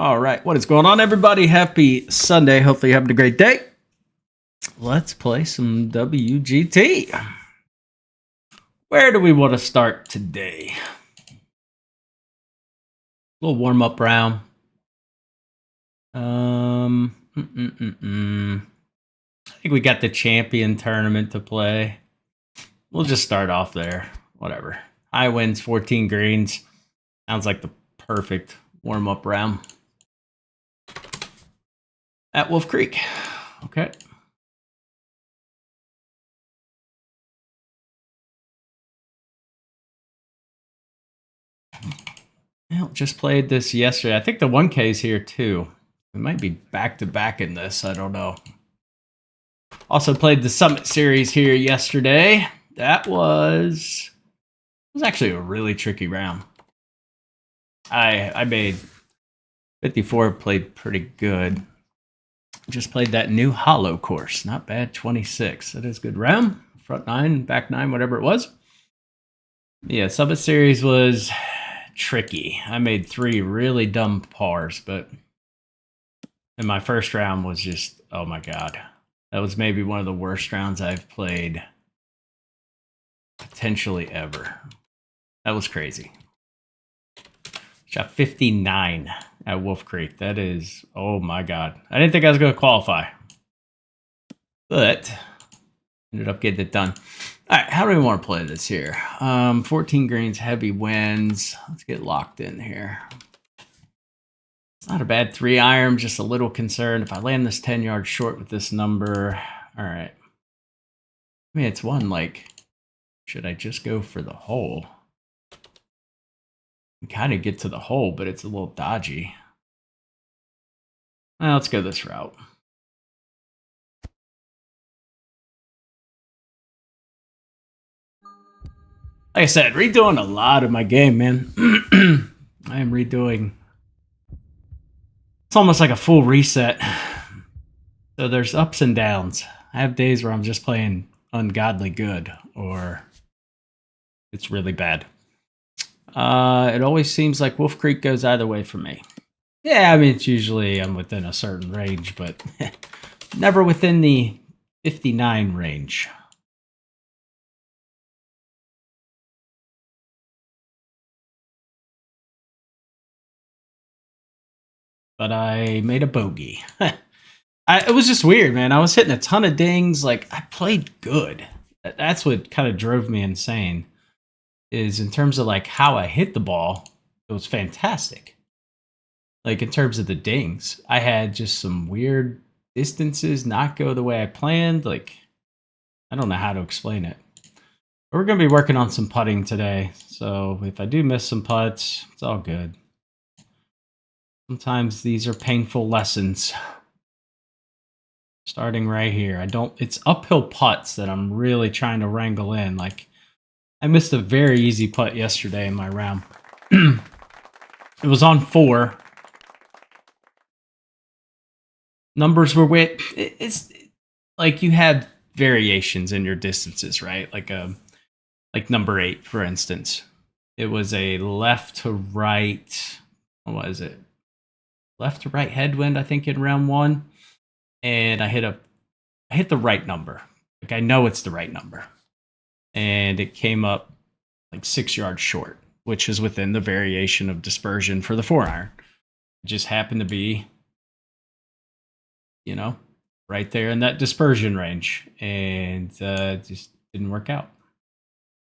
All right, what is going on, everybody? Happy Sunday. Hopefully, you're having a great day. Let's play some WGT. Where do we want to start today? A little warm-up round. I think we got the champion tournament to play. We'll just start off there. Whatever. High wins, 14 greens. Sounds like the perfect warm-up round. At Wolf Creek. Okay. Well, just played this yesterday. I think the 1K is here too. We might be back-to-back in this. I don't know. Also played the Summit Series here yesterday. That was actually a really tricky round. I made 54, played pretty good. Just played that new Hollow course. Not bad, 26. That is a good round. Front 9, back 9, whatever it was. Yeah, Summit Series was tricky. I made 3 really dumb pars, but in my first round was just, oh my god. That was maybe one of the worst rounds I've played potentially ever. That was crazy. Shot 59 at Wolf Creek. That is, oh my god. I didn't think I was going to qualify. But ended up getting it done. All right, how do we want to play this here? 14 greens, heavy wins. Let's get locked in here. It's not a bad 3-iron, just a little concerned. If I land this 10 yards short with this number, all right. I mean, it's one, like, should I just go for the hole? Kind of get to the hole, but it's a little dodgy. Well, let's go this route. Like I said, redoing a lot of my game, man. I am redoing. It's almost like a full reset. So there's ups and downs. I have days where I'm just playing ungodly good, or it's really bad. It always seems like Wolf Creek goes either way for me. Yeah, I mean, it's usually I'm within a certain range, but never within the 59 range. But I made a bogey. It was just weird, man. I was hitting a ton of dings. Like, I played good. That's what kind of drove me insane. Is in terms of like how I hit the ball, it was fantastic. Like in terms of the dings, I had just some weird distances not go the way I planned. Like, I don't know how to explain it. But we're going to be working on some putting today. So if I do miss some putts, it's all good. Sometimes these are painful lessons. Starting right here. It's uphill putts that I'm really trying to wrangle in. Like, I missed a very easy putt yesterday in my round. It was on 4. Numbers were wit. It's like you have variations in your distances, right? Like number 8, for instance. It was a left to right. What was it? Left to right headwind, I think, in round 1. And I hit the right number. Like, I know it's the right number. And it came up like 6 yards short, which is within the variation of dispersion for the 4-iron. It just happened to be, right there in that dispersion range, and just didn't work out.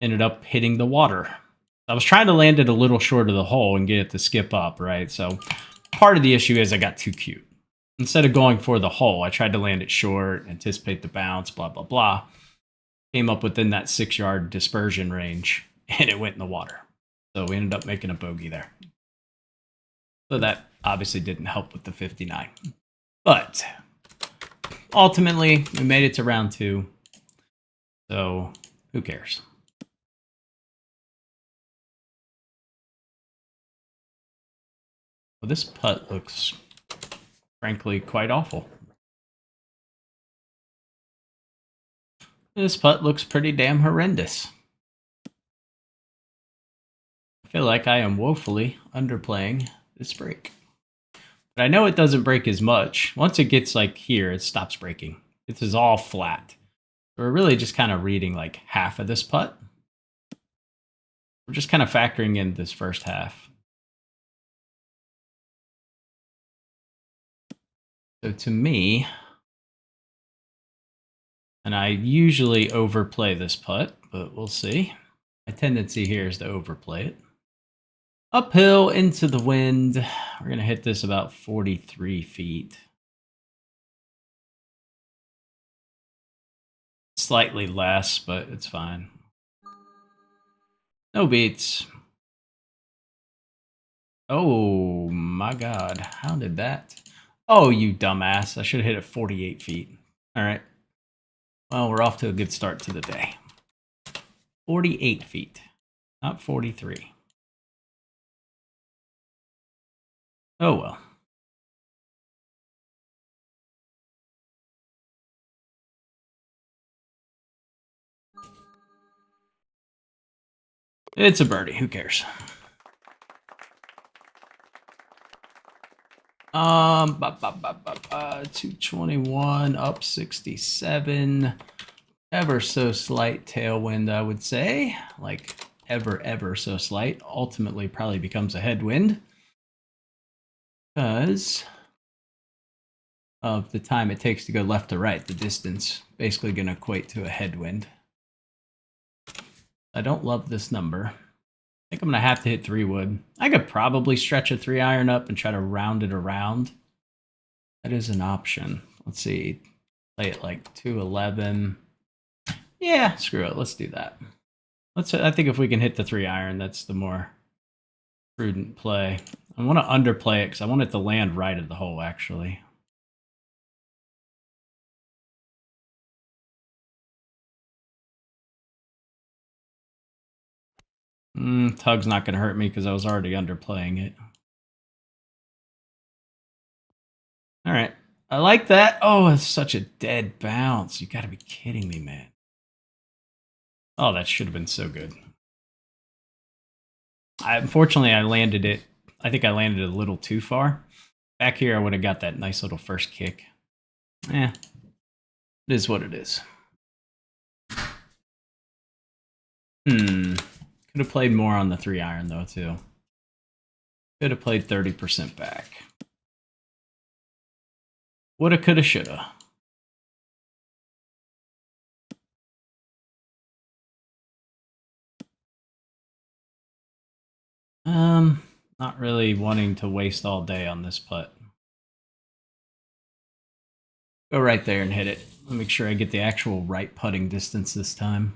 Ended up hitting the water. I was trying to land it a little short of the hole and get it to skip up, right? So part of the issue is I got too cute. Instead of going for the hole, I tried to land it short, anticipate the bounce, blah, blah, blah. Came up within that 6-yard dispersion range, and it went in the water. So we ended up making a bogey there. So that obviously didn't help with the 59. But ultimately, we made it to round 2. So who cares? Well, this putt looks, frankly, quite awful. This putt looks pretty damn horrendous. I feel like I am woefully underplaying this break. But I know it doesn't break as much. Once it gets like here, it stops breaking. This is all flat. We're really just kind of reading like half of this putt. We're just kind of factoring in this first half. So to me, and I usually overplay this putt, but we'll see. My tendency here is to overplay it. Uphill into the wind. We're going to hit this about 43 feet. Slightly less, but it's fine. No beats. Oh my god. How did that? Oh, you dumbass. I should have hit it 48 feet. All right. Well, we're off to a good start to the day. 48 feet, not 43. Oh well. It's a birdie. Who cares? 221 up 67. Ever so slight tailwind, I would say. Like ever so slight. Ultimately, probably becomes a headwind because of the time it takes to go left to right. The distance basically going to equate to a headwind. I don't love this number. I think I'm going to have to hit 3-wood. I could probably stretch a 3-iron up and try to round it around. That is an option. Let's see. Play it like 211. Yeah, screw it. Let's do that. I think if we can hit the 3-iron, that's the more prudent play. I want to underplay it because I want it to land right at the hole, actually. Tug's not going to hurt me because I was already underplaying it. All right. I like that. Oh, it's such a dead bounce. You got to be kidding me, man. Oh, that should have been so good. Unfortunately, I landed it. I think I landed it a little too far. Back here, I would have got that nice little first kick. It is what it is. Could have played more on the 3-iron, though, too. Could have played 30% back. Woulda, coulda, shoulda. Not really wanting to waste all day on this putt. Go right there and hit it. I'll make sure I get the actual right putting distance this time.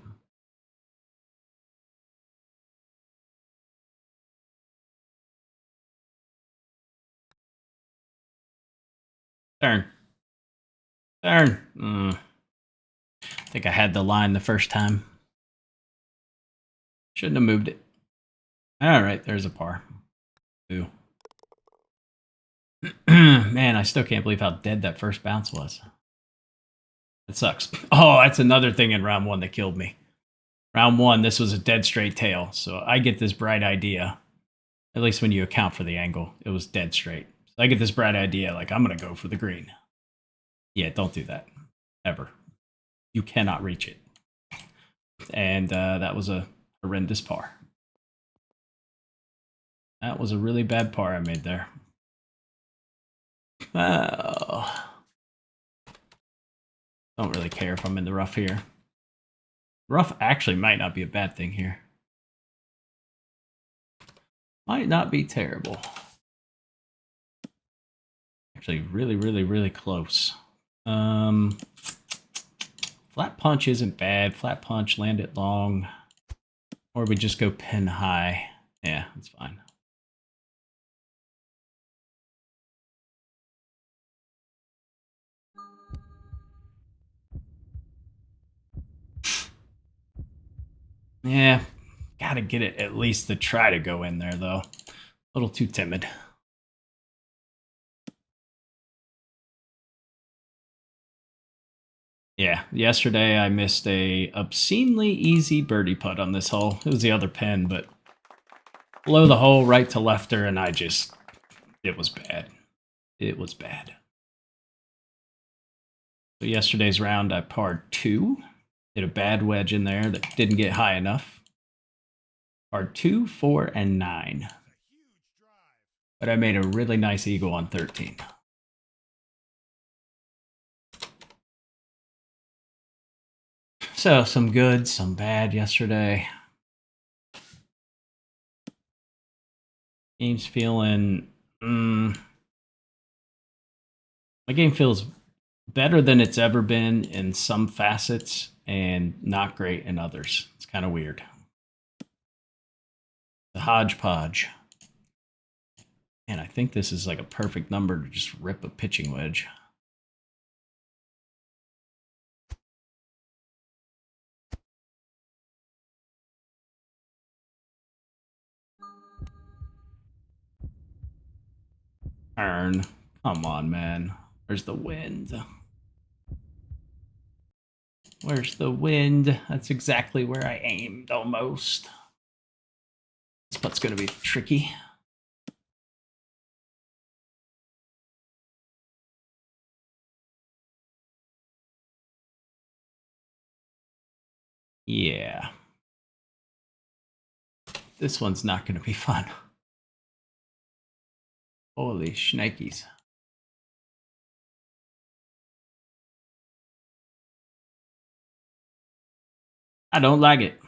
Turn. I think I had the line the first time. Shouldn't have moved it. All right, there's a par. Ooh. Man, I still can't believe how dead that first bounce was. It sucks. Oh, that's another thing in round 1 that killed me. Round 1, this was a dead straight tail, so I get this bright idea. At least when you account for the angle, it was dead straight. So I get this bright idea, like, I'm going to go for the green. Yeah, don't do that. Ever. You cannot reach it. And that was a horrendous par. That was a really bad par I made there. Oh. Don't really care if I'm in the rough here. Rough actually might not be a bad thing here. Might not be terrible. Actually, really close. Flat punch isn't bad. Flat punch, land it long. Or we just go pin high. Yeah, that's fine. Yeah, gotta get it at least to try to go in there, though. A little too timid. Yeah, yesterday I missed a obscenely easy birdie putt on this hole. It was the other pin, but below the hole, right to lefter, and it was bad. It was bad. So yesterday's round, I parred 2. Hit a bad wedge in there that didn't get high enough. Parred 2, 4, and 9. But I made a really nice eagle on 13. So some good, some bad yesterday. Game's feeling... my game feels better than it's ever been in some facets and not great in others. It's kind of weird. The hodgepodge. And I think this is like a perfect number to just rip a pitching wedge. Turn. Come on, man. Where's the wind? Where's the wind? That's exactly where I aimed almost. This putt's going to be tricky. Yeah. This one's not going to be fun. Holy shnikes. I don't like it.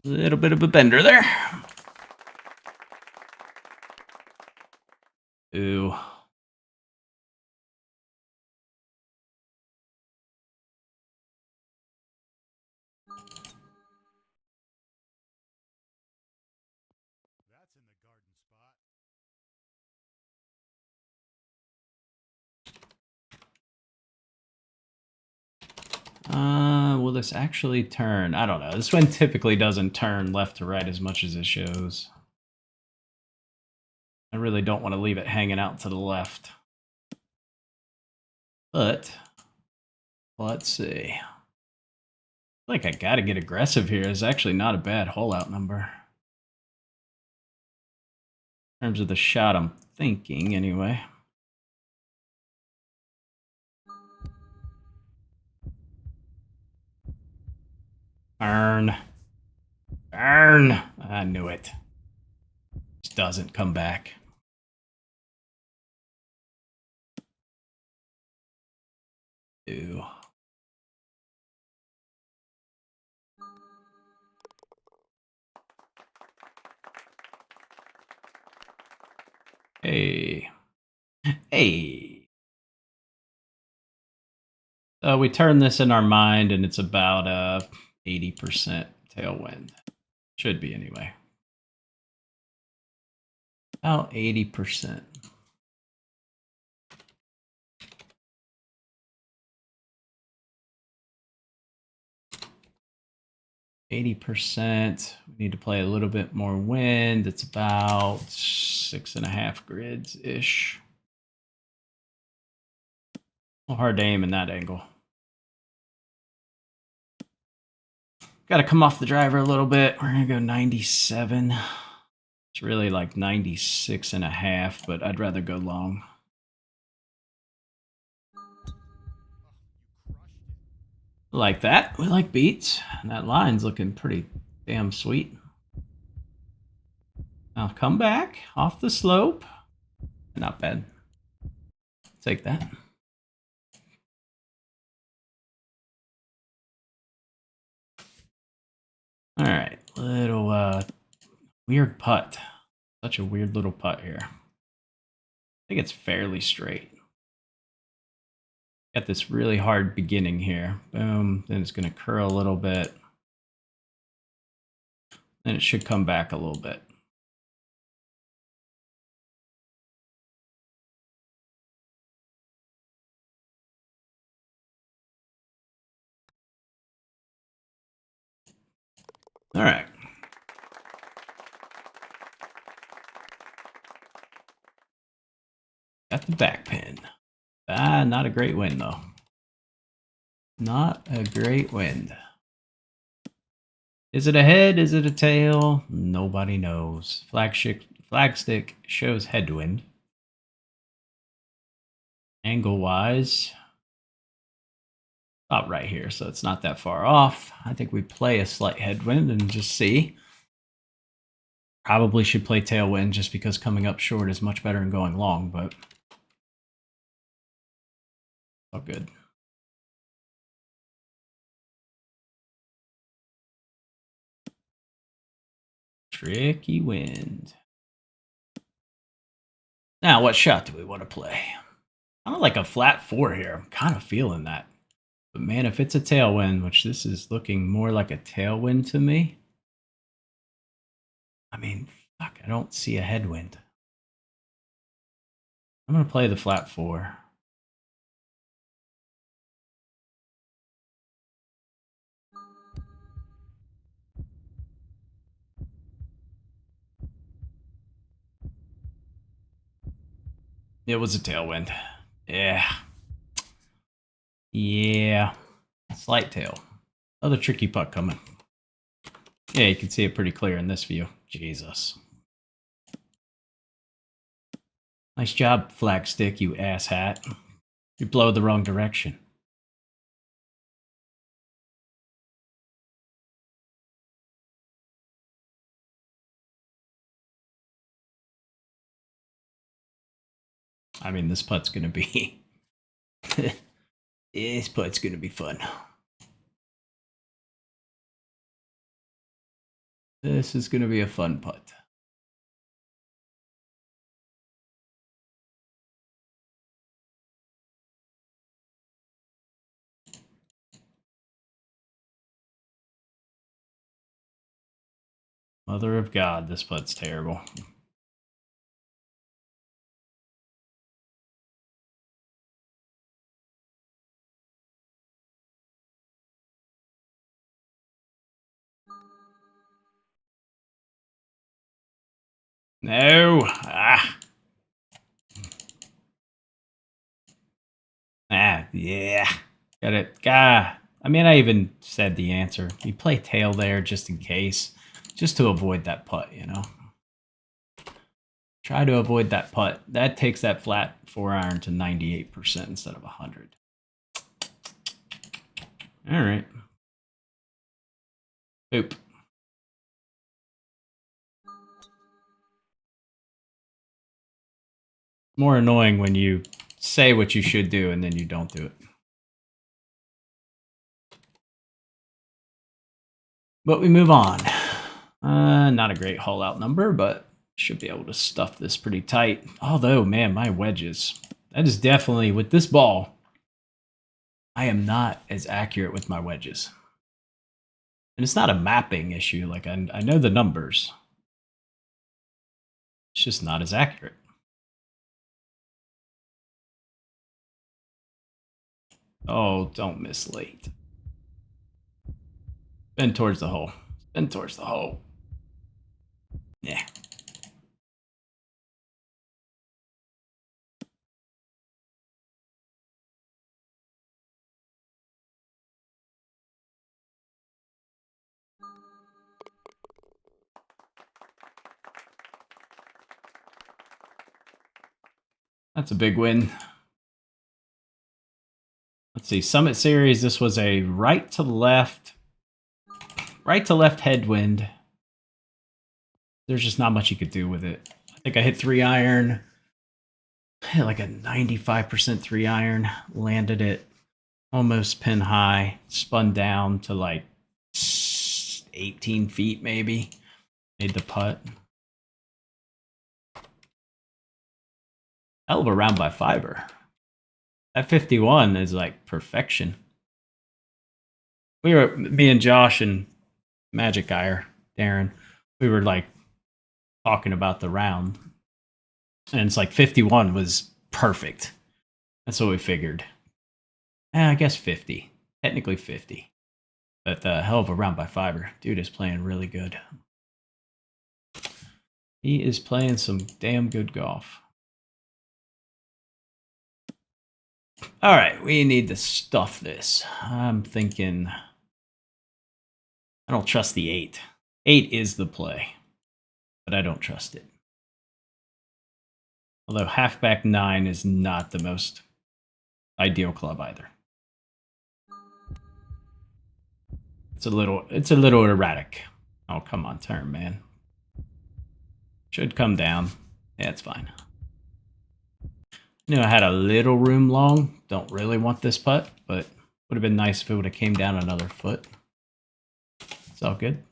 A little bit of a bender there. Ooh. Will this actually turn? I don't know. This one typically doesn't turn left to right as much as it shows. I really don't want to leave it hanging out to the left. But let's see. I feel like I gotta get aggressive here. It's actually not a bad hole out number. In terms of the shot I'm thinking, anyway. Burn. Burn. I knew it. Just doesn't come back. Ew. Hey. Hey. We turn this in our mind, and it's about 80% tailwind. Should be, anyway. About 80%. %. We need to play a little bit more wind. It's about 6.5 grids ish. A little hard to aim in that angle. Got to come off the driver a little bit. We're going to go 97. It's really like 96.5, but I'd rather go long. Like that. We like beats. And that line's looking pretty damn sweet. Now come back off the slope. Not bad. Take that. All right. Little weird putt. Such a weird little putt here. I think it's fairly straight. Got this really hard beginning here. Boom. Then it's going to curl a little bit. Then it should come back a little bit. All right. Got the back pin. Ah, not a great win, though. Not a great win. Is it a head? Is it a tail? Nobody knows. Flagstick shows headwind. Angle-wise, about right here, so it's not that far off. I think we play a slight headwind and just see. Probably should play tailwind just because coming up short is much better than going long, but all good. Tricky wind. Now, what shot do we want to play? Kind of like a flat 4 here. I'm kind of feeling that. But man, if it's a tailwind, which this is looking more like a tailwind to me. I mean, fuck, I don't see a headwind. I'm going to play the flat 4. It was a tailwind. Yeah. Yeah. Slight tail. Another tricky putt coming. Yeah, you can see it pretty clear in this view. Jesus. Nice job, Flagstick, you asshat. You blow the wrong direction. I mean, this putt's gonna be... this putt's gonna be fun. This is gonna be a fun putt. Mother of God, this putt's terrible. No! Ah! Ah, yeah. Got it. Gah. I mean, I even said the answer. You play tail there just in case. Just to avoid that putt, you know? Try to avoid that putt. That takes that flat 4 iron to 98% instead of 100. All right. Oop. More annoying when you say what you should do and then you don't do it. But we move on. Not a great haul out number, but should be able to stuff this pretty tight. Although, man, my wedges. That is definitely, with this ball, I am not as accurate with my wedges. And it's not a mapping issue. Like, I know the numbers. It's just not as accurate. Oh, don't miss late. Spin towards the hole. Spin towards the hole. Yeah. That's a big win. Let's see, Summit Series, this was a right to left headwind. There's just not much you could do with it. I think I hit 3 iron. I hit like a 95% 3 iron. Landed it almost pin high. Spun down to like 18 feet maybe. Made the putt. Hell of a round by fiver. That 51 is like perfection. Me and Josh and Magic Guy, Darren, we were like talking about the round. And it's like 51 was perfect. That's what we figured. I guess 50. Technically 50. But hell of a round by fiver. Dude is playing really good. He is playing some damn good golf. All right, we need to stuff this. I'm thinking I don't trust the 8. 8 is the play, but I don't trust it. Although halfback 9 is not the most ideal club either. It's a little erratic. Oh, come on, turn, man. Should come down. Yeah, it's fine. I had a little room long. Don't really want this putt, but would have been nice if it would have came down another foot. It's all good.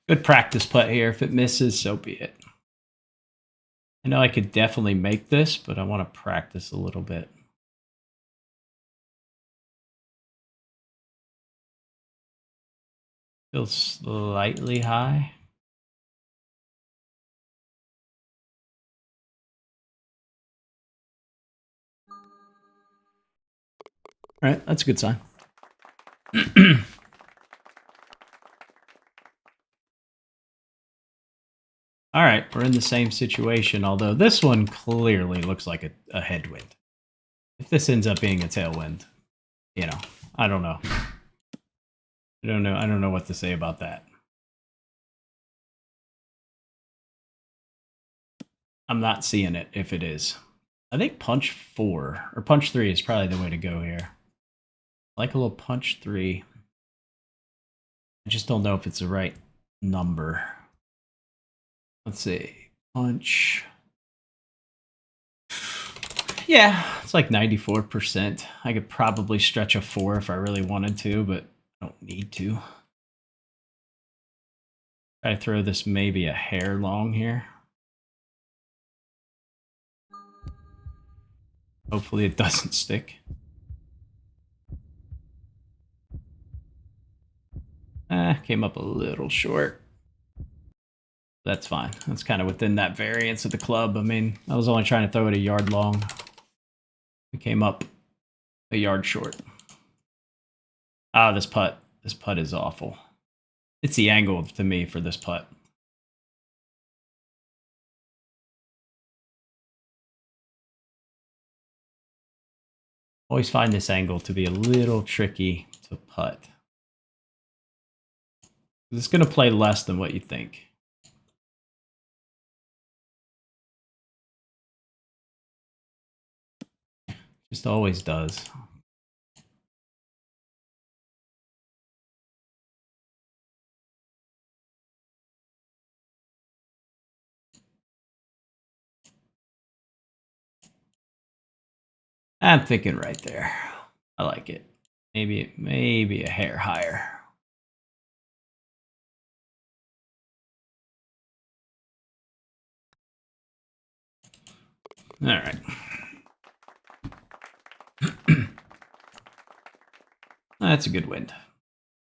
Good practice putt here. If it misses, so be it. I know I could definitely make this, but I want to practice a little bit. Feels slightly high. All right, that's a good sign. All right, we're in the same situation, although this one clearly looks like a headwind. If this ends up being a tailwind, I don't know. I don't know what to say about that. I'm not seeing it if it is. I think punch 4 or punch 3 is probably the way to go here. Like a little punch 3. I just don't know if it's the right number. Let's see. Punch. Yeah, it's like 94%. I could probably stretch a 4 if I really wanted to, but I don't need to. Try to throw this maybe a hair long here. Hopefully it doesn't stick. Came up a little short. That's fine. That's kind of within that variance of the club. I mean, I was only trying to throw it a yard long. We came up a yard short. Ah, this putt. This putt is awful. It's the angle to me for this putt. Always find this angle to be a little tricky to putt. It's going to play less than what you think. Just always does. I'm thinking right there. I like it. Maybe a hair higher. All right. That's a good wind.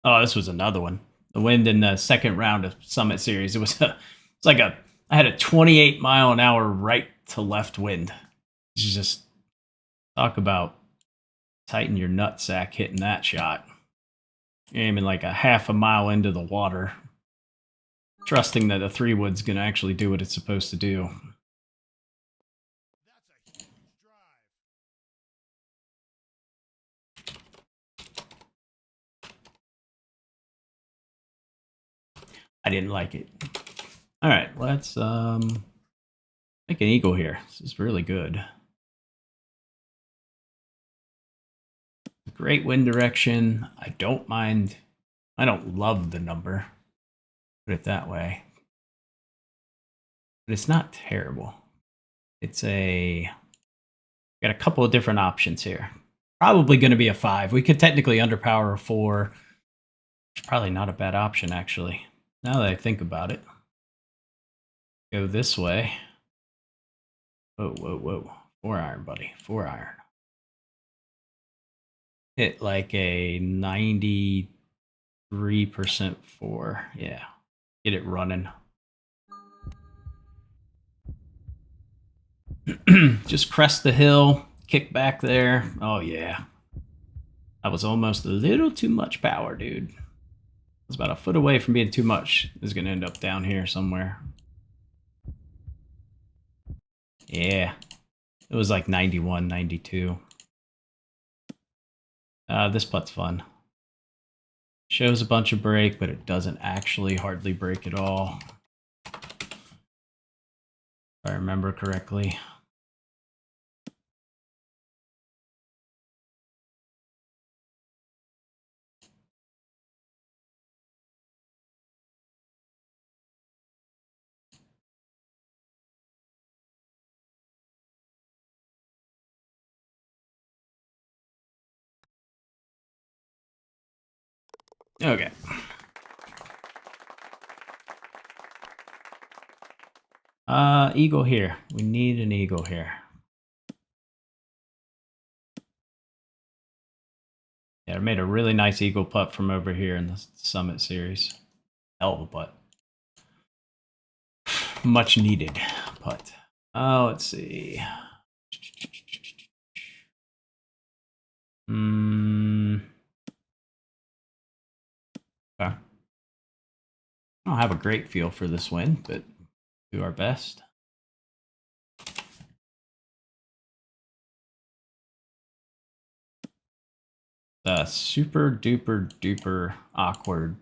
Oh, this was another one. The wind in the second round of Summit Series. I had a 28 mile an hour right to left wind. Just talk about tighten your nutsack hitting that shot. You're aiming like a half a mile into the water, trusting that the 3-wood's going to actually do what it's supposed to do. I didn't like it. All right, let's make an eagle here. This is really good. Great wind direction. I don't mind. I don't love the number. Put it that way. But it's not terrible. It's got a couple of different options here. Probably going to be a 5. We could technically underpower a 4. It's probably not a bad option, actually. Now that I think about it. Go this way. Whoa. 4-iron, buddy. 4-iron. Hit like a 93% 4. Yeah. Get it running. Just crest the hill. Kick back there. Oh, yeah. That was almost a little too much power, dude. It's about a foot away from being too much. It's going to end up down here somewhere. Yeah. It was like 91, 92. This putt's fun. Shows a bunch of break, but it doesn't actually hardly break at all. If I remember correctly. Okay. Eagle here. We need an eagle here. Yeah, I made a really nice eagle putt from over here in the Summit Series. Hell of a putt. Much needed putt. Let's see. Okay. I don't have a great feel for this win, but do our best. The super duper duper awkward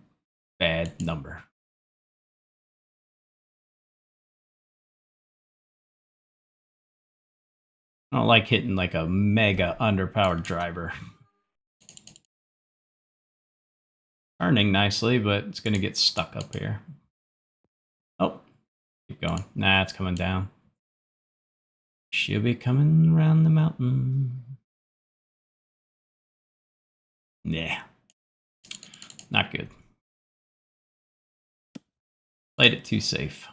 bad number. I don't like hitting like a mega underpowered driver. Turning nicely, but it's going to get stuck up here. Oh, keep going. Nah, it's coming down. She'll be coming around the mountain. Yeah. Not good. Played it too safe.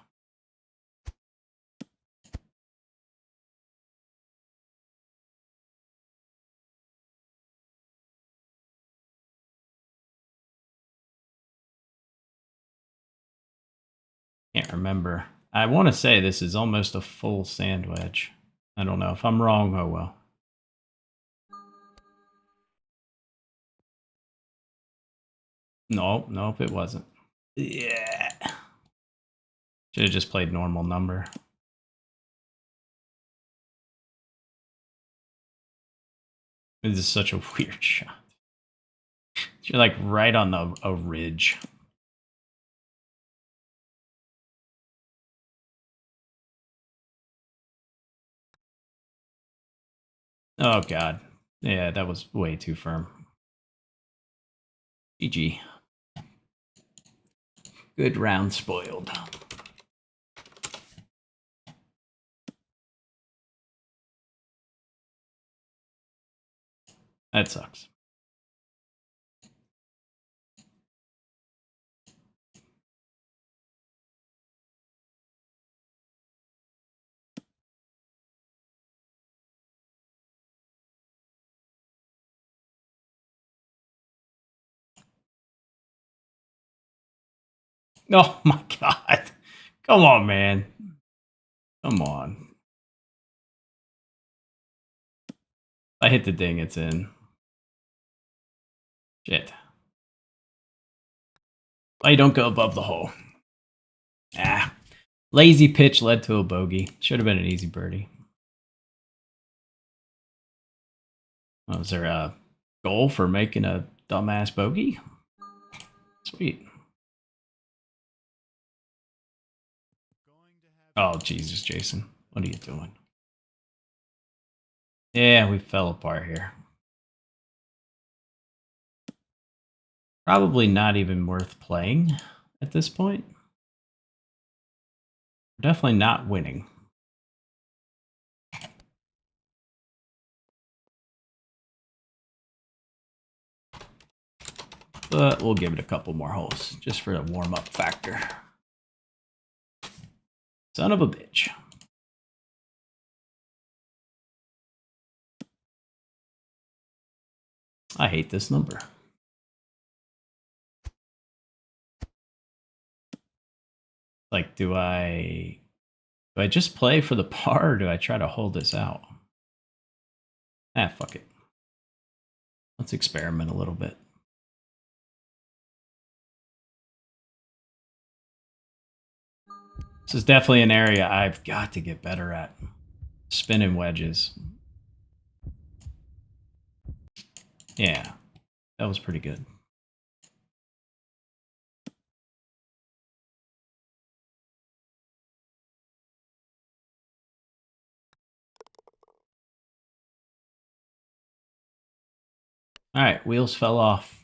Can't remember. I want to say this is almost a full sand wedge. I don't know. If I'm wrong, oh well. Nope, it wasn't. Yeah. Should have just played normal number. This is such a weird shot. You're like right on a ridge. Oh god. Yeah, that was way too firm. GG. Good round spoiled. That sucks. Oh my god. Come on, man. Come on. If I hit the ding, it's in. Shit. Why you don't go above the hole? Ah. Lazy pitch led to a bogey. Should have been an easy birdie. Oh, is there a goal for making a dumbass bogey? Sweet. Oh, Jesus, Jason. What are you doing? Yeah, we fell apart here. Probably not even worth playing at this point. Definitely not winning. But we'll give it a couple more holes just for the warm-up factor. Son of a bitch. I hate this number. Like, do I just play for the par or do I try to hold this out? Ah, fuck it. Let's experiment a little bit. This is definitely an area I've got to get better at. Spinning wedges. Yeah, that was pretty good. All right, wheels fell off.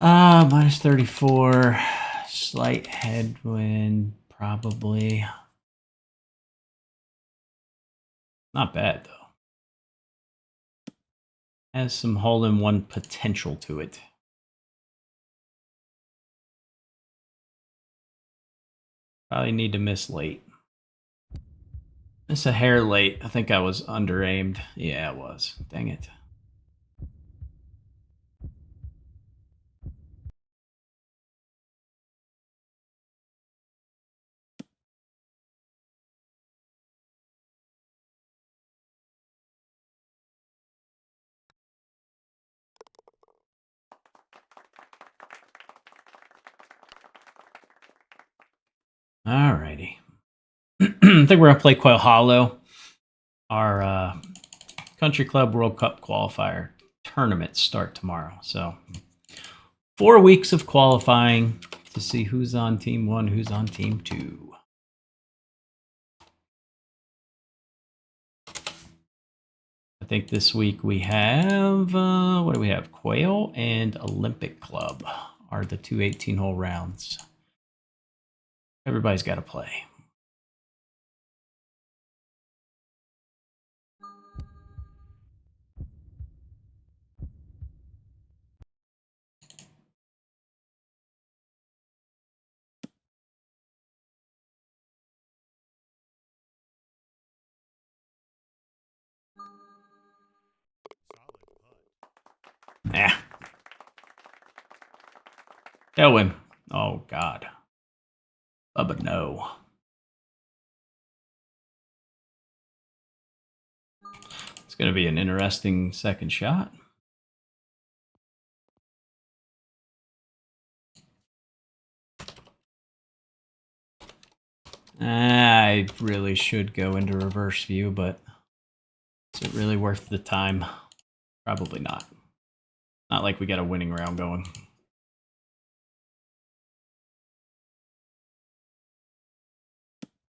Minus 34. Slight headwind, probably. Not bad, though. Has some hole-in-one potential to it. Probably need to miss late. It's a hair late. I think I was under-aimed. Yeah, it was. Dang it. Alrighty. I think we're going to play Quail Hollow. Our Country Club World Cup qualifier tournaments start tomorrow. So 4 weeks of qualifying to see who's on team 1, who's on team 2. I think this week we have, what do we have? Quail and Olympic Club are the two 18-hole rounds. Everybody's got to play. Yeah. Tailwind. Oh, God. Bubba, no. It's going to be an interesting second shot. I really should go into reverse view, but is it really worth the time? Probably not. Not like we got a winning round going.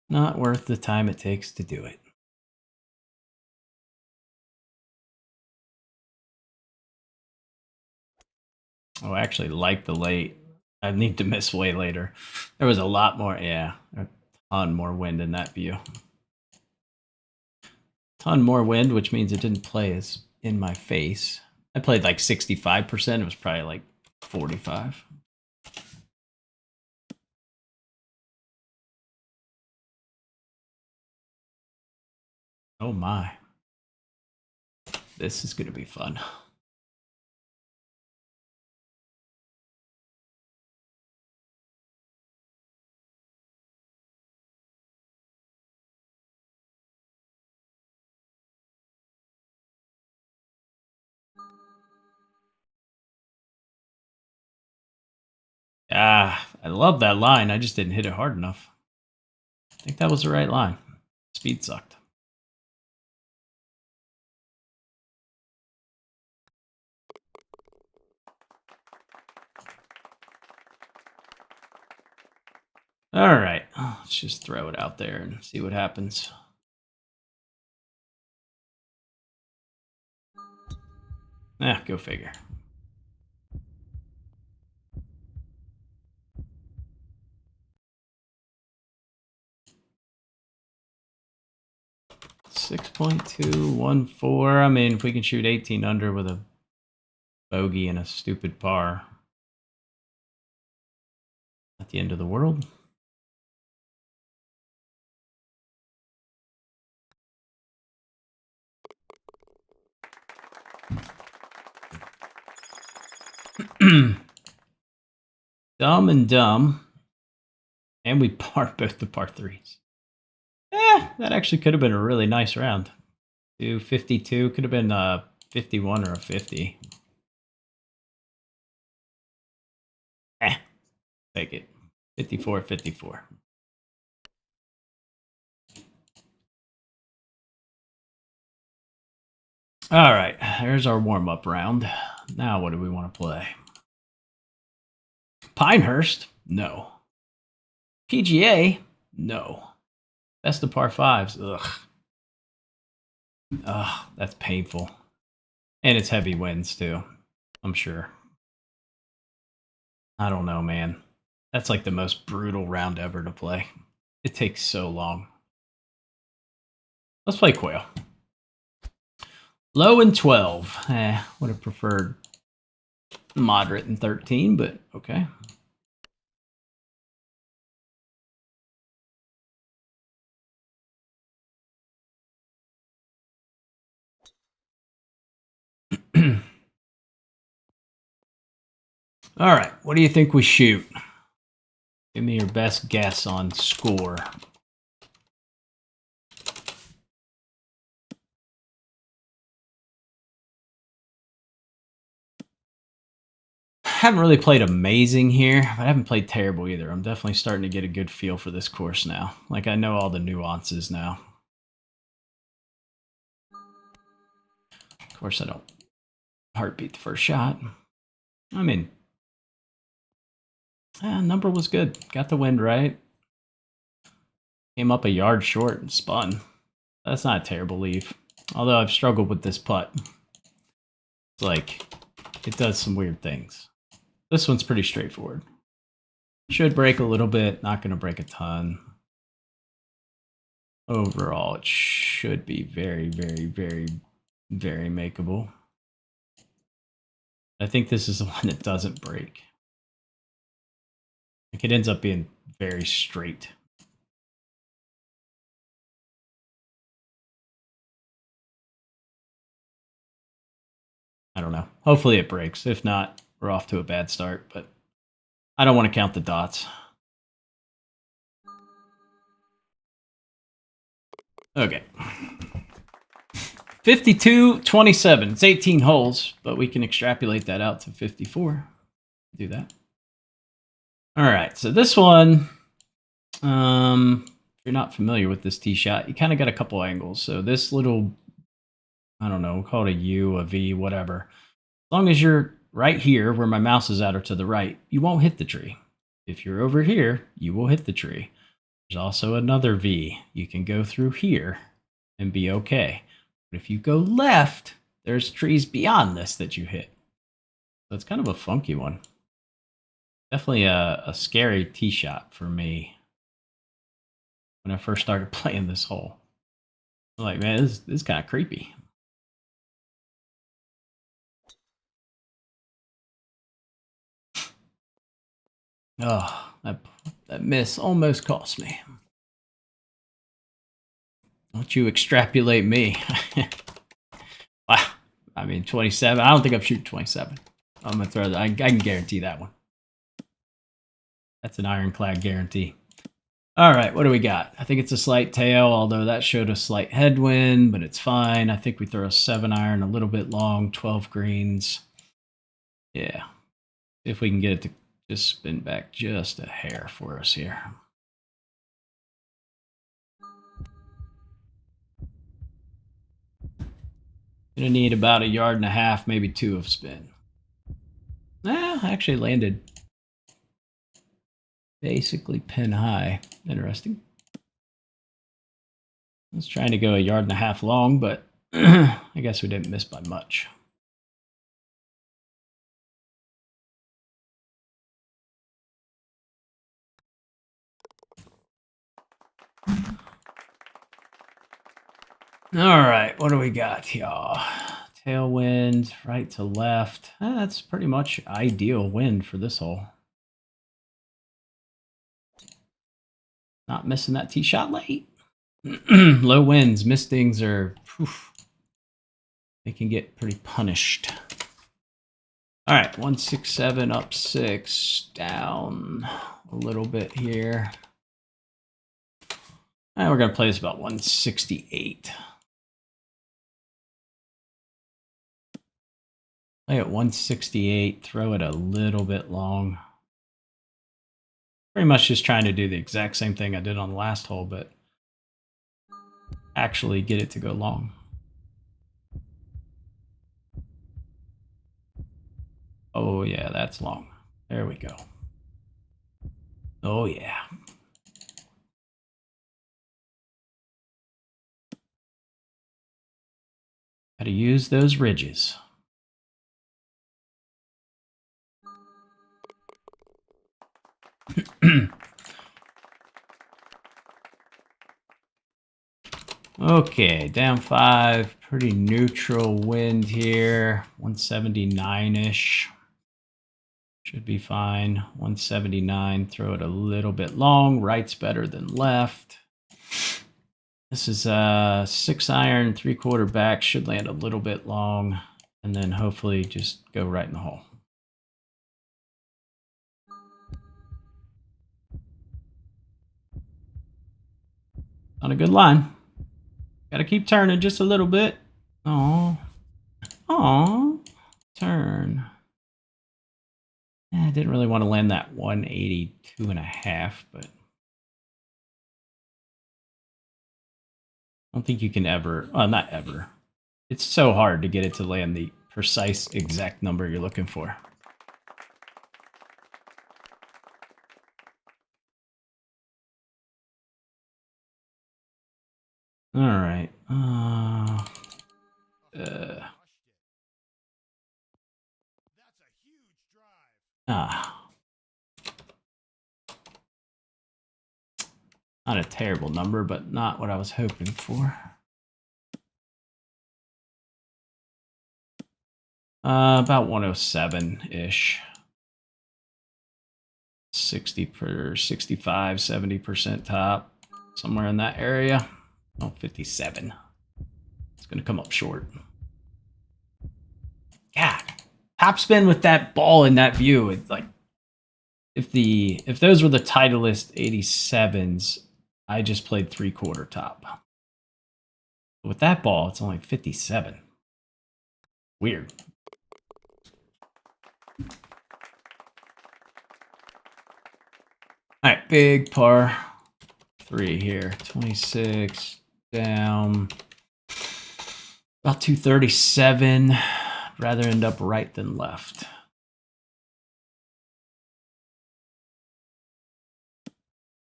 Not worth the time it takes to do it. Oh, I actually like the late. I need to miss way later. There was a lot more, yeah, a ton more wind in that view. Ton more wind, which means it didn't play as in my face. I played like 65%. It was probably like 45. Oh my. This is going to be fun. Ah, I love that line. I just didn't hit it hard enough. I think that was the right line. Speed sucked. All right, let's just throw it out there and see what happens. Go figure. .214. I mean, if we can shoot 18 under with a bogey and a stupid par, not the end of the world. Dumb and dumb. And we par both the par threes. That actually could have been a really nice round. 252 could have been a 51 or a 50. Take it. 54, 54. All right, there's our warm-up round. Now what do we want to play? Pinehurst? No. PGA? No. Best of par fives? Ugh. Ugh, that's painful. And it's heavy winds too, I'm sure. I don't know, man. That's like the most brutal round ever to play. It takes so long. Let's play Quail. Low in 12. Would have preferred moderate in 13, but okay. All right, what do you think we shoot? Give me your best guess on score. I haven't really played amazing here, but I haven't played terrible either. I'm definitely starting to get a good feel for this course now. Like, I know all the nuances now. Of course, I don't heartbeat the first shot. I mean, number was good. Got the wind right. Came up a yard short and spun. That's not a terrible leave. Although I've struggled with this putt. It's like, it does some weird things. This one's pretty straightforward. Should break a little bit, not going to break a ton. Overall, it should be very, very, very, very makeable. I think this is the one that doesn't break. Like, it ends up being very straight. I don't know. Hopefully it breaks. If not, we're off to a bad start, but I don't want to count the dots. Okay. 52-27. It's 18 holes, but we can extrapolate that out to 54. Do that. All right, so this one, if you're not familiar with this tee shot, you kind of got a couple angles. So this little, I don't know, we'll call it a U, a V, whatever. As long as you're right here where my mouse is at or to the right, you won't hit the tree. If you're over here, you will hit the tree. There's also another V. You can go through here and be okay. But if you go left, there's trees beyond this that you hit. So it's kind of a funky one. Definitely a scary tee shot for me when I first started playing this hole. I'm like, man, this is kind of creepy. Oh, that miss almost cost me. Don't you extrapolate me. Wow. I mean, 27. I don't think I'm shooting 27. I'm going to throw that. I can guarantee that one. That's an ironclad guarantee. All right, what do we got? I think it's a slight tail, although that showed a slight headwind, but it's fine. I think we throw a 7-iron a little bit long, 12 greens. Yeah. See if we can get it to just spin back just a hair for us here. Gonna need about 1.5 yards, maybe 2 of spin. Actually landed basically pin high. Interesting. I was trying to go 1.5 yards long, but I guess we didn't miss by much. All right, what do we got, y'all? Tailwind, right to left. That's pretty much ideal wind for this hole. Not missing that tee shot late. Low winds, mistings are, they can get pretty punished. All right, 167 up 6, down a little bit here. And we're gonna play this about 168. Play at 168, throw it a little bit long. Pretty much just trying to do the exact same thing I did on the last hole, but actually get it to go long. Oh yeah, that's long. There we go. Oh yeah. Got to use those ridges. Okay, down 5. Pretty neutral wind here. 179-ish. Should be fine. 179. Throw it a little bit long. Right's better than left. This is a 6-iron, 3/4 back. Should land a little bit long. And then hopefully just go right in the hole. On a good line. Gotta keep turning just a little bit. Oh, turn. I didn't really want to land that 182.5, but I don't think you can ever, well, not ever. It's so hard to get it to land the precise exact number you're looking for. All right. Not a terrible number, but not what I was hoping for. About 107-ish. 65, 70% top. Somewhere in that area. Oh, 57. It's going to come up short. God. Top spin with that ball in that view. It's like, if those were the Titleist 87s, I just played 3/4 top. But with that ball, it's only 57. Weird. All right, big par 3 here. 26 down. About 237. Rather end up right than left.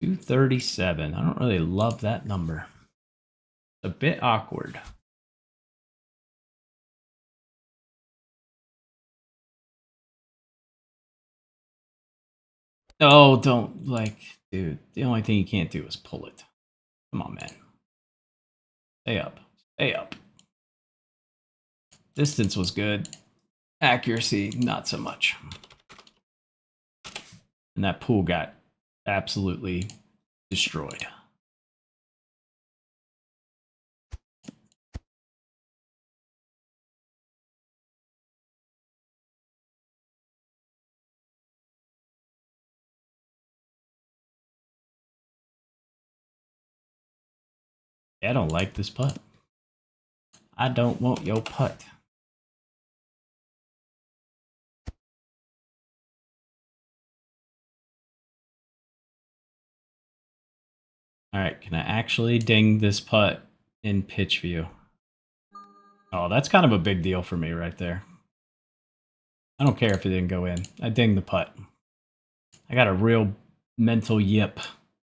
$237. I don't really love that number. It's a bit awkward. Oh, don't, like, dude. The only thing you can't do is pull it. Come on, man. Stay up. Stay up. Distance was good. Accuracy, not so much. And that pool got absolutely destroyed. I don't like this putt. I don't want your putt. All right, can I actually ding this putt in pitch view? Oh, that's kind of a big deal for me right there. I don't care if it didn't go in. I dinged the putt. I got a real mental yip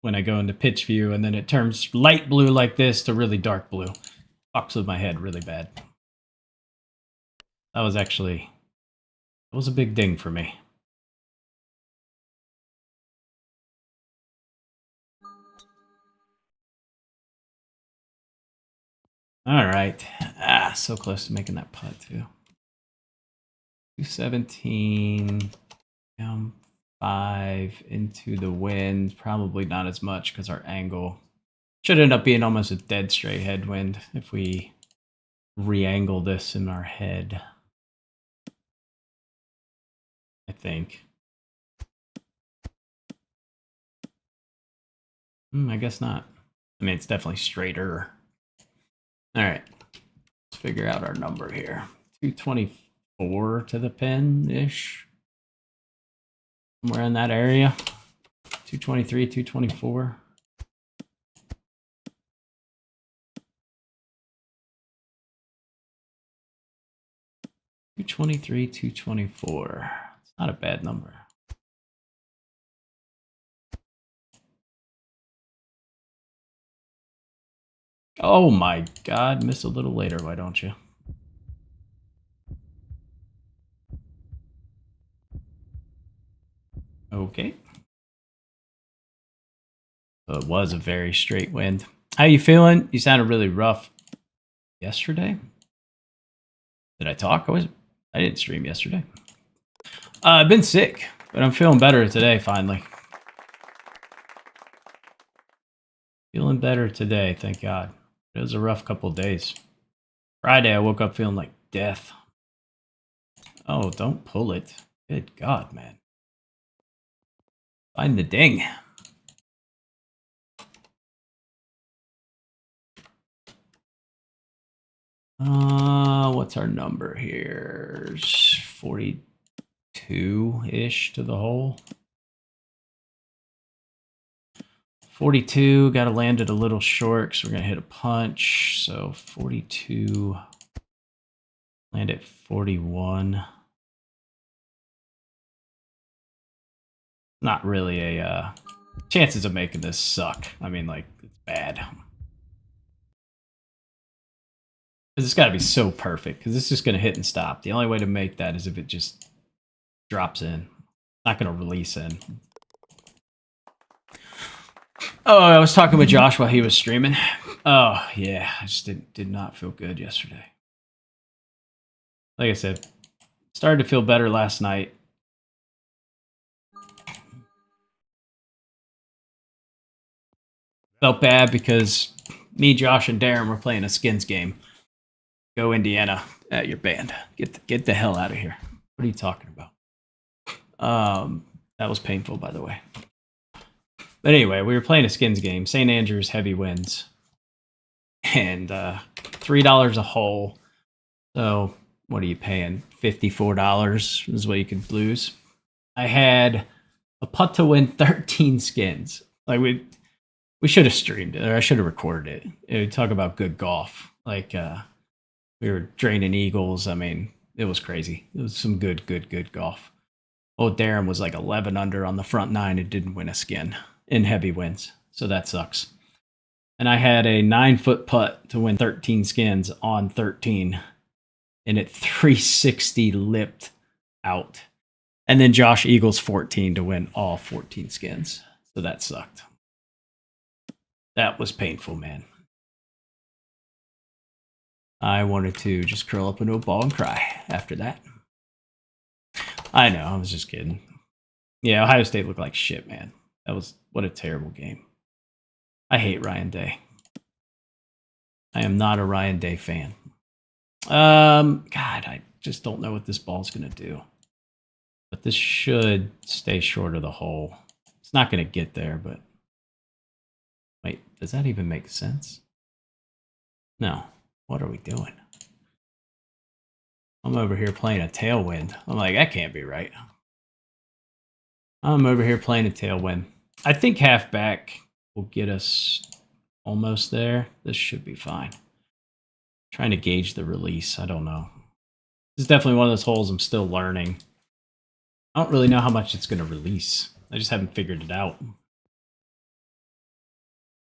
when I go into pitch view, and then it turns light blue like this to really dark blue. Fucks with my head really bad. That was a big ding for me. All right. So close to making that putt too. 217, down 5 into the wind. Probably not as much because our angle should end up being almost a dead straight headwind if we re-angle this in our head. I think. I guess not. I mean, it's definitely straighter. All right. Let's figure out our number here. 224 to the pin-ish. Somewhere in that area. 223, 224. $223, $224. It's not a bad number. Oh my God, miss a little later, why don't you? Okay. So it was a very straight wind. How you feeling? You sounded really rough yesterday. Did I talk? I didn't stream yesterday. I've been sick, but I'm feeling better today, finally. Feeling better today, thank God. It was a rough couple of days. Friday, I woke up feeling like death. Oh, don't pull it. Good God, man. Find the ding. What's our number here? 42-ish to the hole. 42, got to land it a little short because we're going to hit a punch. So 42, land at 41. Not really a, chances of making this suck. I mean, like, it's bad. Because it's got to be so perfect, because it's just going to hit and stop. The only way to make that is if it just drops in. Not going to release in. Oh, I was talking with Josh while he was streaming. Oh, yeah. I just did not feel good yesterday. Like I said, started to feel better last night. Felt bad because me, Josh, and Darren were playing a skins game. Go Indiana at your band. Get the hell out of here. What are you talking about? That was painful, by the way. But anyway, we were playing a skins game. St. Andrews heavy wins. And $3 a hole. So what are you paying? $54 is what you could lose. I had a putt to win 13 skins. Like we should have streamed it, or I should have recorded it. It would talk about good golf. Like we were draining eagles. I mean, it was crazy. It was some good golf. Oh, Darren was like 11 under on the front nine and didn't win a skin in heavy wins. So that sucks. And I had a 9-foot putt to win 13 skins on 13. And at 360 lipped out. And then Josh Eagles 14 to win all 14 skins. So that sucked. That was painful, man. I wanted to just curl up into a ball and cry after that. I know, I was just kidding. Yeah, Ohio State looked like shit, man. What a terrible game. I hate Ryan Day. I am not a Ryan Day fan. God, I just don't know what this ball's going to do. But this should stay short of the hole. It's not going to get there, but... Wait, does that even make sense? No. What are we doing? I'm over here playing a tailwind. I'm like, that can't be right. I'm over here playing a tailwind. I think halfback will get us almost there. This should be fine. Trying to gauge the release. I don't know. This is definitely one of those holes I'm still learning. I don't really know how much it's going to release. I just haven't figured it out.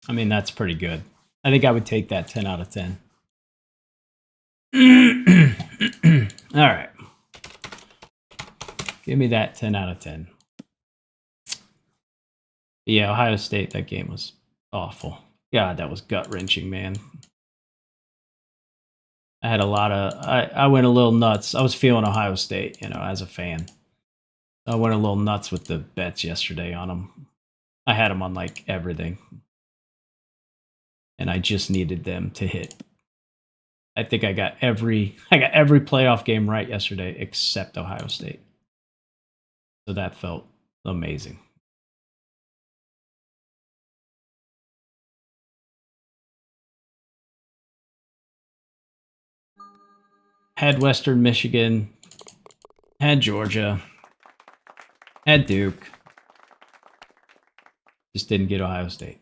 I mean, that's pretty good. I think I would take that 10 out of 10. All right. Give me that 10 out of 10. Yeah, Ohio State, that game was awful. God, that was gut-wrenching, man. I had a lot of... I went a little nuts. I was feeling Ohio State, you know, as a fan. I went a little nuts with the bets yesterday on them. I had them on, like, everything. And I just needed them to hit. I think I got every playoff game right yesterday except Ohio State. So that felt amazing. Had Western Michigan, had Georgia, had Duke. Just didn't get Ohio State.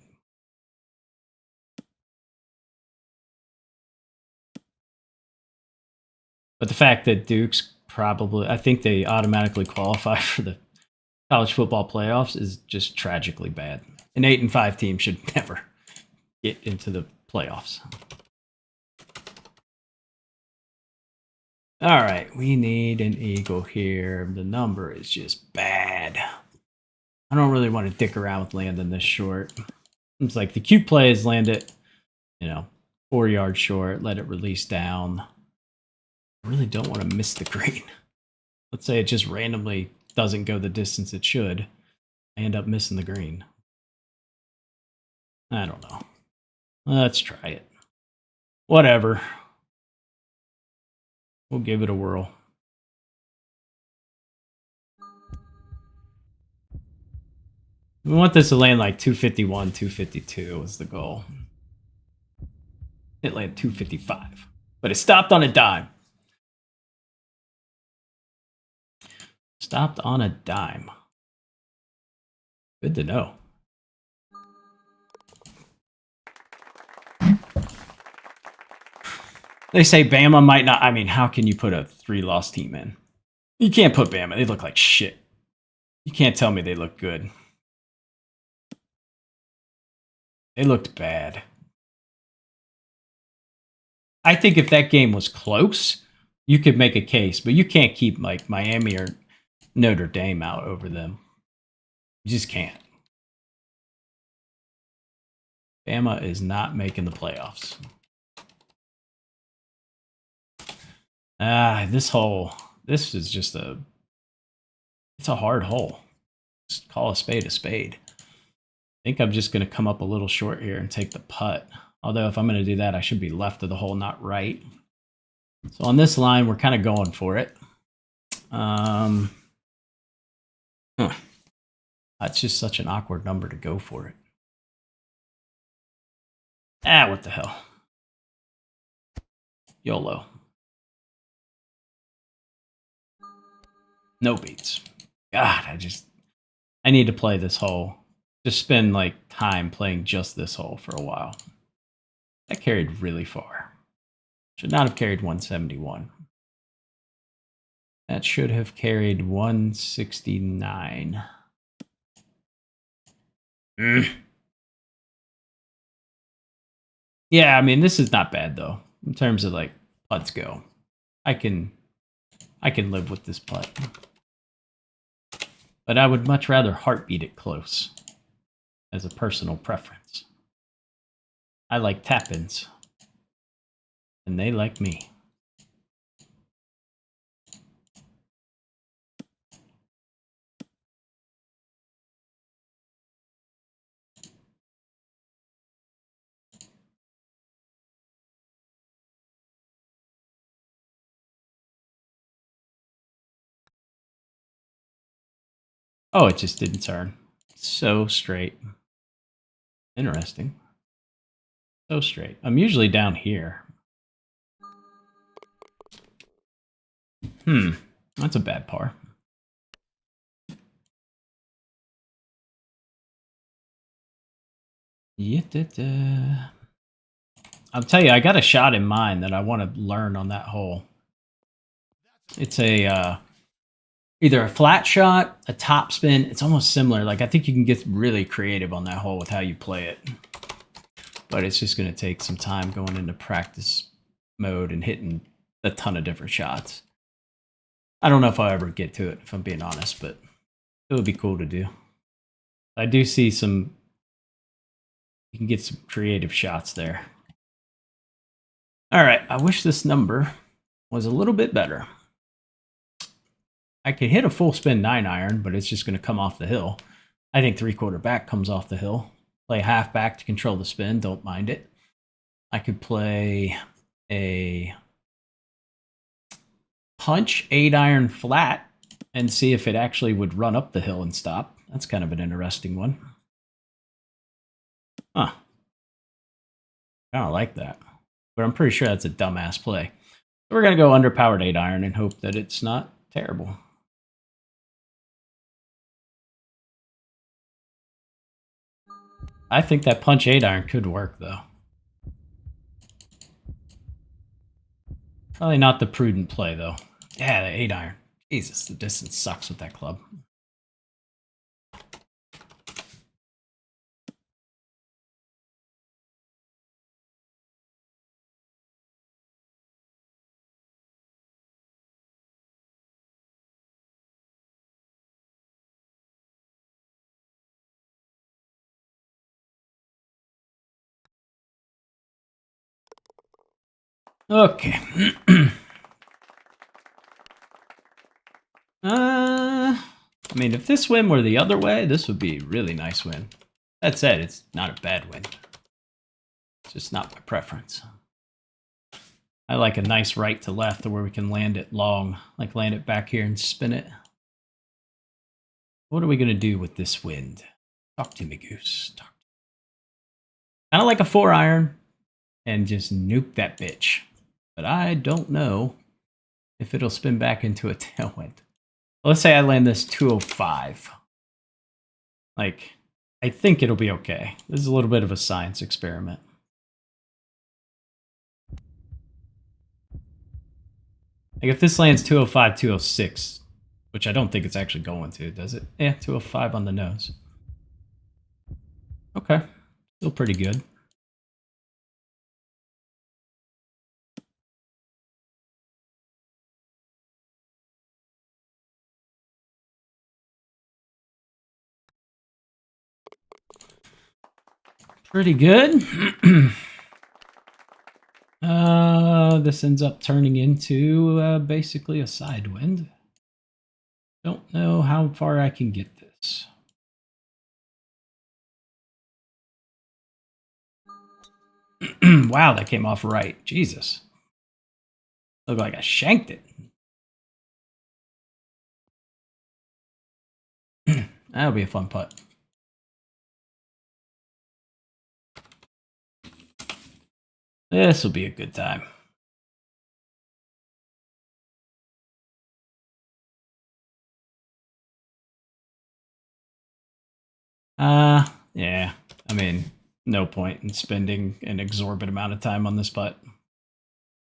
But the fact that Duke's probably, I think they automatically qualify for the college football playoffs is just tragically bad. An 8-5 team should never get into the playoffs. All right, we need an eagle here. The number is just bad. I don't really want to dick around with landing this short. It's like the cute play is land it, 4 yards short, let it release down. I really don't want to miss the green. Let's say it just randomly doesn't go the distance it should. I end up missing the green. I don't know. Let's try it. Whatever. We'll give it a whirl. We want this to land like 251, 252 is the goal. It landed 255, but it stopped on a dime. Stopped on a dime. Good to know. They say Bama might not. I mean, how can you put a 3-loss team in? You can't put Bama. They look like shit. You can't tell me they look good. They looked bad. I think if that game was close, you could make a case, but you can't keep like Miami or Notre Dame out over them. You just can't. Bama is not making the playoffs. This hole. This is just it's a hard hole. Just call a spade a spade. I think I'm just going to come up a little short here and take the putt. Although if I'm going to do that, I should be left of the hole, not right. So on this line, we're kind of going for it. That's just such an awkward number to go for it. What the hell? YOLO. No beats. God, I need to play this hole. Just spend like time playing just this hole for a while. That carried really far. Should not have carried 171. That should have carried 169. Yeah, I mean, this is not bad though. In terms of like putts go. I can live with this putt. But I would much rather heartbeat it close as a personal preference. I like tap-ins. And they like me. Oh, it just didn't turn. So straight. Interesting. So straight. I'm usually down here. That's a bad par. I'll tell you, I got a shot in mind that I want to learn on that hole. It's a either a flat shot, a top spin. It's almost similar. Like I think you can get really creative on that hole with how you play it. But it's just going to take some time going into practice mode and hitting a ton of different shots. I don't know if I'll ever get to it, if I'm being honest, but it would be cool to do. I do see some, you can get some creative shots there. All right, I wish this number was a little bit better. I could hit a full spin 9-iron, but it's just going to come off the hill. I think 3/4 back comes off the hill. Play half back to control the spin, don't mind it. I could play a punch 8-iron flat and see if it actually would run up the hill and stop. That's kind of an interesting one. Huh. I don't like that. But I'm pretty sure that's a dumbass play. So we're going to go underpowered 8-iron and hope that it's not terrible. I think that punch 8-iron could work, though. Probably not the prudent play, though. Yeah, the 8-iron. Jesus, the distance sucks with that club. Okay. I mean, if this win were the other way, this would be a really nice win. That said, it's not a bad win. It's just not my preference. I like a nice right to left where we can land it long, like land it back here and spin it. What are we going to do with this wind? Talk to me, Goose. Kind of like a 4-iron and just nuke that bitch. But I don't know if it'll spin back into a tailwind. Let's say I land this 205. Like, I think it'll be okay. This is a little bit of a science experiment. Like, if this lands 205, 206, which I don't think it's actually going to, does it? Yeah, 205 on the nose. Okay, still pretty good. Pretty good. This ends up turning into basically a side wind. Don't know how far I can get this. Wow, that came off right. Jesus. Looked like I shanked it. That'll be a fun putt. This will be a good time. Yeah. I mean, no point in spending an exorbitant amount of time on this putt.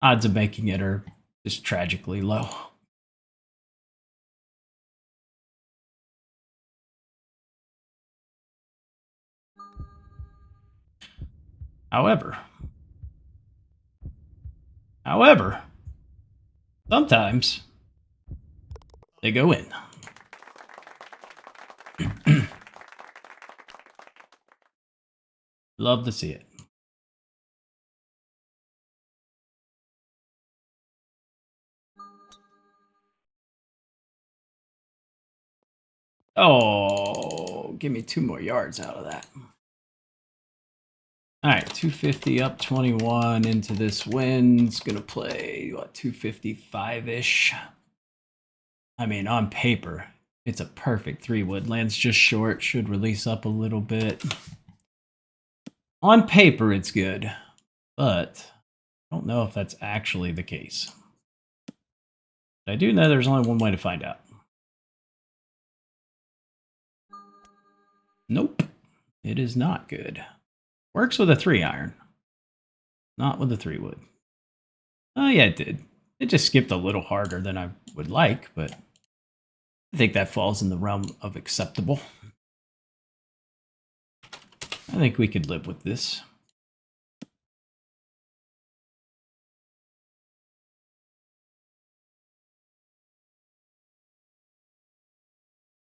Odds of making it are just tragically low. However, sometimes they go in. Love to see it. Oh, give me 2 more yards out of that. All right, 250 up 21 into this wind. It's going to play, what, 255-ish? I mean, on paper, it's a perfect 3-wood. Lands just short, should release up a little bit. On paper, it's good, but I don't know if that's actually the case. But I do know there's only one way to find out. Nope, it is not good. Works with a 3-iron, not with a 3-wood. Oh, yeah, it did. It just skipped a little harder than I would like, but I think that falls in the realm of acceptable. I think we could live with this.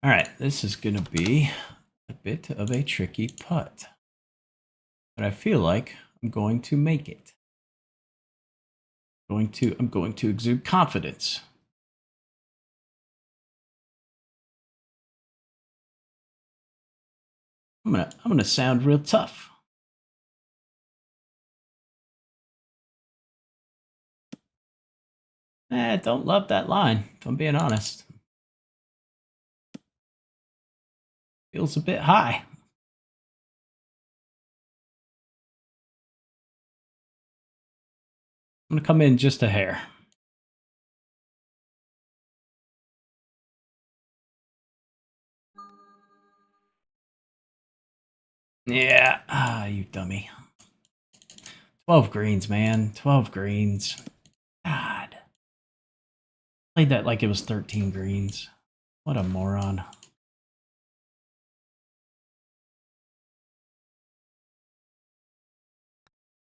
All right, this is going to be a bit of a tricky putt, but I feel like I'm going to make it. I'm going to exude confidence. I'm gonna sound real tough. Don't love that line, if I'm being honest. Feels a bit high. I'm gonna come in just a hair. Yeah. Ah, you dummy. 12 greens, man. 12 greens. God. Played that like it was 13 greens. What a moron.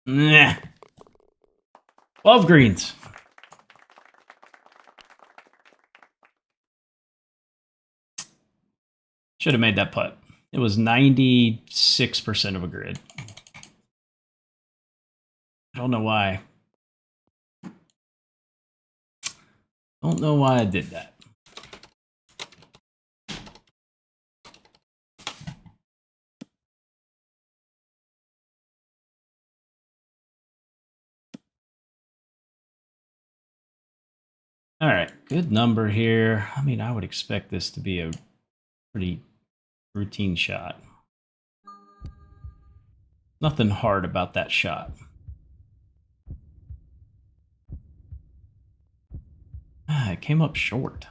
Nah. 12 greens. Should have made that putt. It was 96% of a grid. I don't know why. Don't know why I did that. All right, good number here. I mean, I would expect this to be a pretty routine shot. Nothing hard about that shot. Ah, it came up short.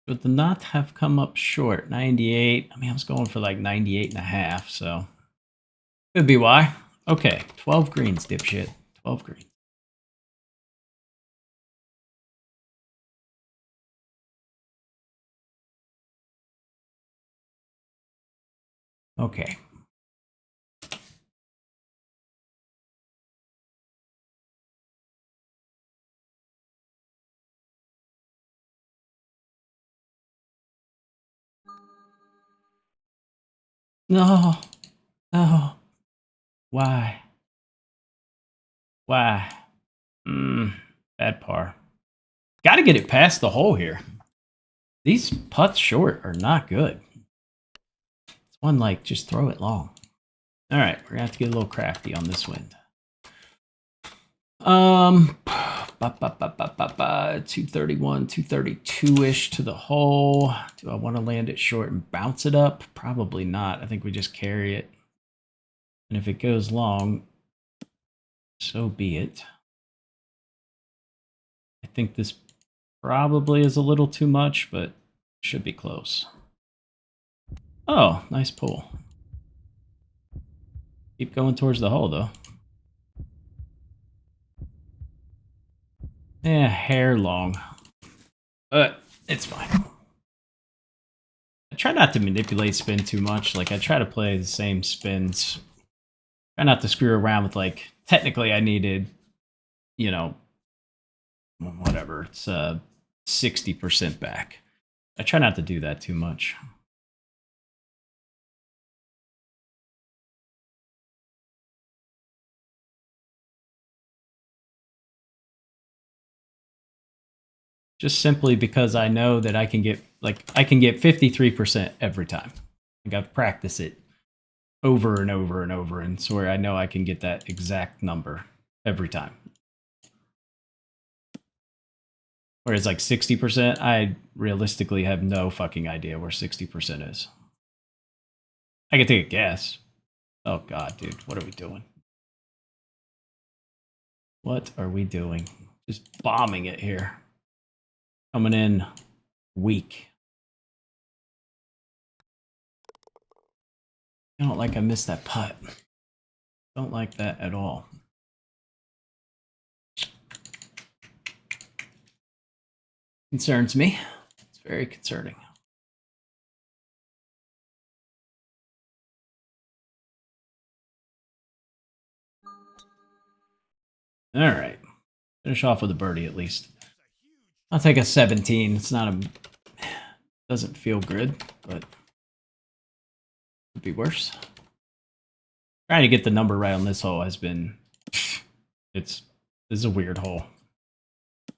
Would the not have come up short? 98. I mean, I was going for like 98 and a half, so could be why. Okay, 12 greens, dipshit. 12 greens. Okay. No. No. Why? Why? Bad par. Got to get it past the hole here. These putts short are not good. It's one like just throw it long. All right, we're gonna have to get a little crafty on this wind. 231, 232-ish to the hole. Do I want to land it short and bounce it up? Probably not. I think we just carry it. And if it goes long, so be it. I think this probably is a little too much, but should be close. Oh, nice pull. Keep going towards the hole, though. Yeah, hair long. But it's fine. I try not to manipulate spin too much. Like, I try to play the same spins. Try not to screw around with, like, technically I needed, you know, whatever. It's 60% back. I try not to do that too much. Just simply because I know that I can get 53% every time. Like, I've practiced it over and over and over, and so where I know I can get that exact number every time. Whereas like 60%, I realistically have no fucking idea where 60% is. I can take a guess. Oh god, dude, what are we doing? What are we doing? Just bombing it here. Coming in weak. I don't like I missed that putt. Don't like that at all. Concerns me. It's very concerning. All right. Finish off with a birdie at least. I'll take a 17. It's not a... Doesn't feel good, but... Could be worse. Trying to get the number right on this hole has been... This is a weird hole. I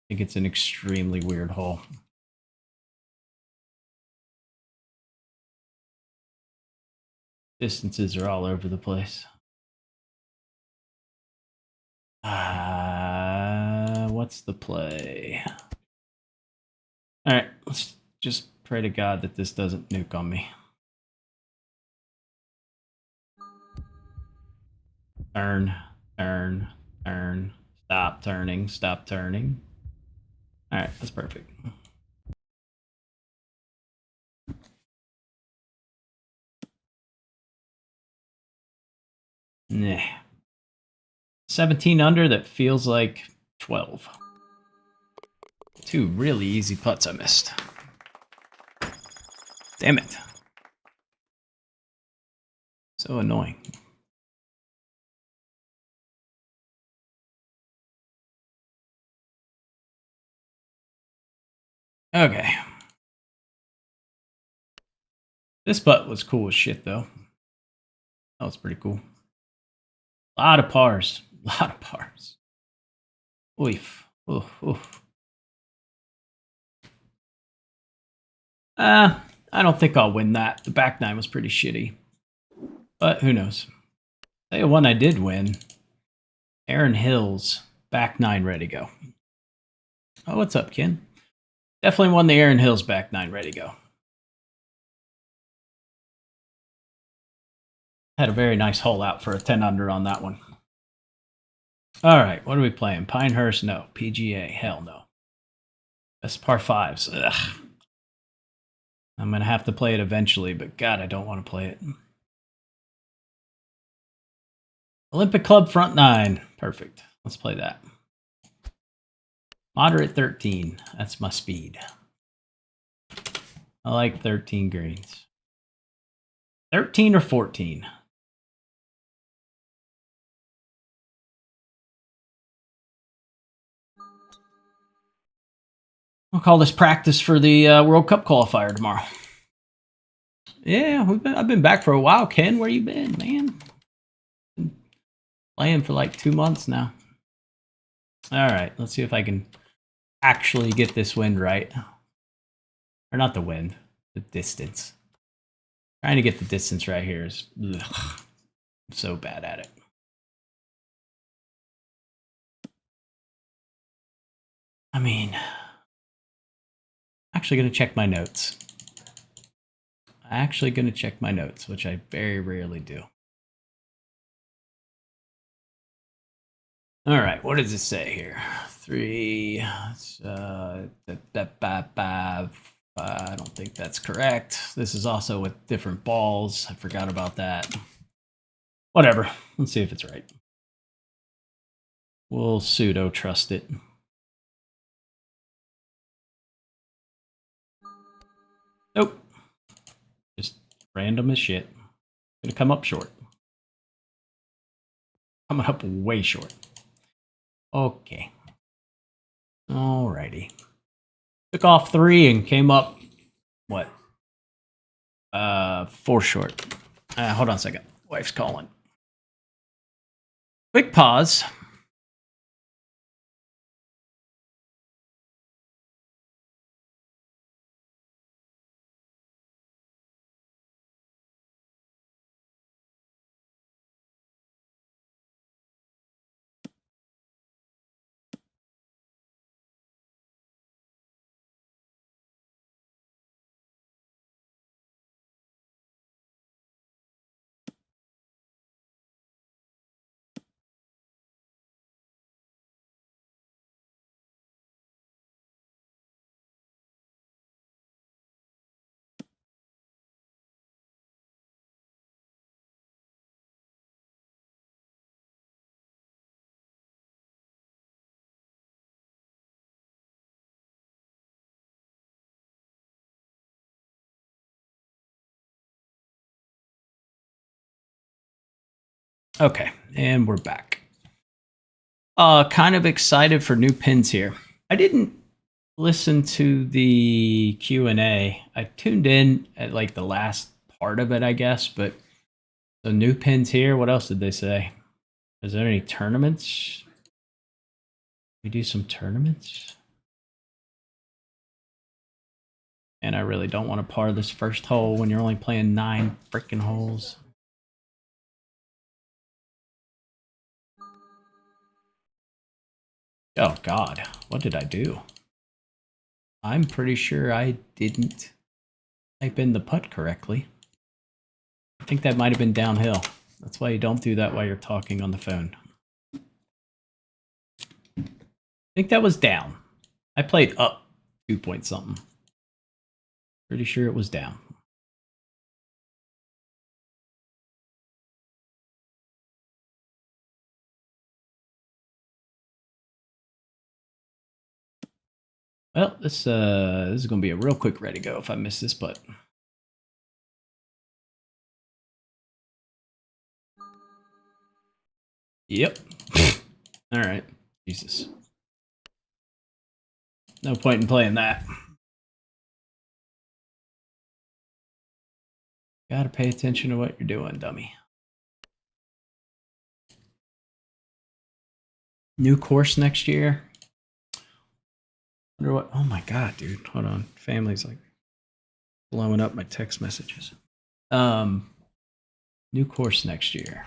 think it's an extremely weird hole. Distances are all over the place. What's the play? All right, let's just pray to God that this doesn't nuke on me. Turn, turn, turn. Stop turning, stop turning. All right, that's perfect. Nah. 17 under, that feels like 12. Two really easy putts I missed. Damn it. So annoying. Okay. This putt was cool as shit, though. That was pretty cool. A lot of pars. A lot of pars. Oof. Oof. Oof. I don't think I'll win that. The back nine was pretty shitty. But who knows? Tell you one I did win. Aaron Hills. Back nine ready go. Oh, what's up, Ken? Definitely won the Aaron Hills back nine ready go. Had a very nice hole out for a 10 under on that one. All right, what are we playing? Pinehurst? No. PGA? Hell no. That's par fives. Ugh. I'm going to have to play it eventually, but God, I don't want to play it. Olympic Club front nine. Perfect. Let's play that. Moderate 13. That's my speed. I like 13 greens. 13 or 14? We'll call this practice for the World Cup qualifier tomorrow. Yeah, I've been back for a while. Ken, where you been, man? Been playing for like 2 months now. All right, let's see if I can actually get this wind right. Or not the wind, the distance. Trying to get the distance right here is ugh, I'm so bad at it. I mean, actually going to check my notes. Which I very rarely do. All right, what does it say here? 3. I don't think that's correct. This is also with different balls. I forgot about that. Whatever. Let's see if it's right. We'll pseudo trust it. Nope. Just random as shit. Gonna come up short. Coming up way short. Okay. Alrighty. Took off 3 and came up, what? 4 short. Hold on a second. Wife's calling. Quick pause. Okay, and we're back. Kind of excited for new pins here. I didn't listen to the Q&A. I tuned in at like the last part of it, I guess, but the new pins here, what else did they say? Is there any tournaments? We do some tournaments? And I really don't want to par this first hole when you're only playing 9 freaking holes. Oh God, what did I do? I'm pretty sure I didn't type in the putt correctly. I think that might have been downhill. That's why you don't do that while you're talking on the phone. I think that was down. I played up 2 point something. Pretty sure it was down. Well, this is going to be a real quick ready go if I miss this putt. Yep. All right. Jesus. No point in playing that. Gotta pay attention to what you're doing, dummy. New course next year. Wonder what? Oh my god, dude. Hold on. Family's like blowing up my text messages. New course next year.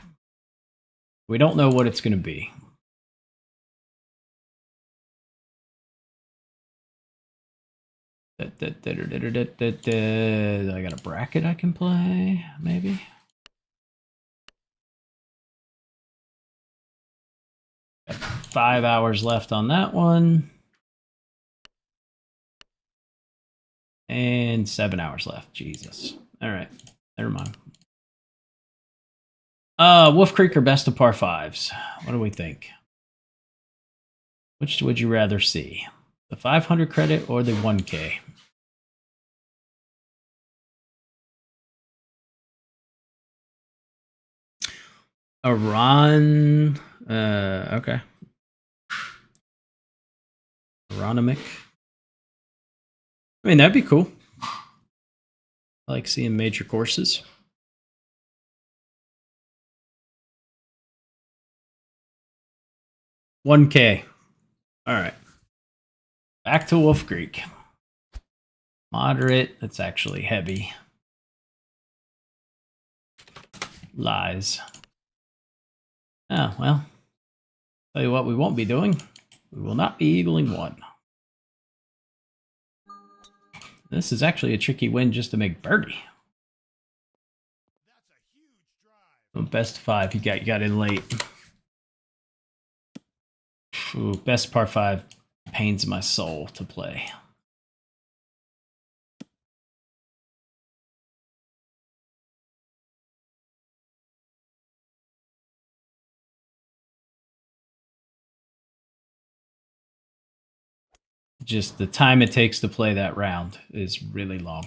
We don't know what it's going to be. I got a bracket I can play, maybe. Got 5 hours left on that one. And 7 hours left. Jesus. All right. Never mind. Wolf Creek or best of par fives? What do we think? Which would you rather see? The 500 credit or the 1K? Iran. Okay. Aronimic. I mean, that'd be cool. I like seeing major courses. $1K. All right. Back to Wolf Creek. Moderate. That's actually heavy. Lies. Oh, well. Tell you what we won't be doing. We will not be eagling one. This is actually a tricky win just to make birdie. Best of 5. You got in late. Ooh, best par 5 pains my soul to play. Just the time it takes to play that round is really long.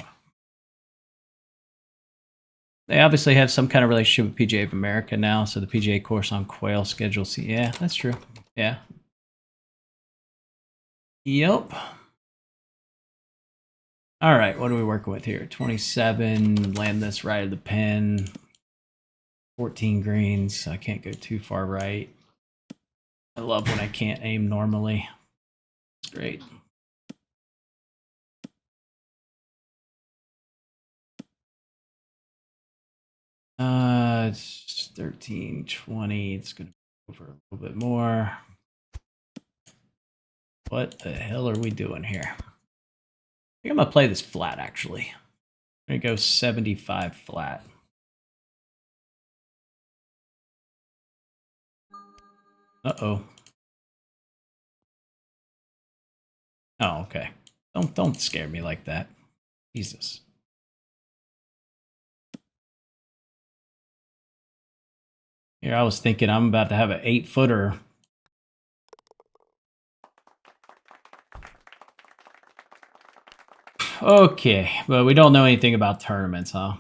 They obviously have some kind of relationship with PGA of America now, so the PGA course on Quail schedule. Yeah, that's true. Yeah. Yep. All right, what are we working with here? 27, land this right of the pin. 14 greens, I can't go too far right. I love when I can't aim normally. It's great. It's 13, 20. It's going to go for a little bit more. What the hell are we doing here? I think I'm going to play this flat, actually. I'm going to go 75 flat. Uh-oh. Oh, okay. Don't scare me like that. Jesus. Here, I was thinking I'm about to have an 8-footer. Okay, but we don't know anything about tournaments, huh?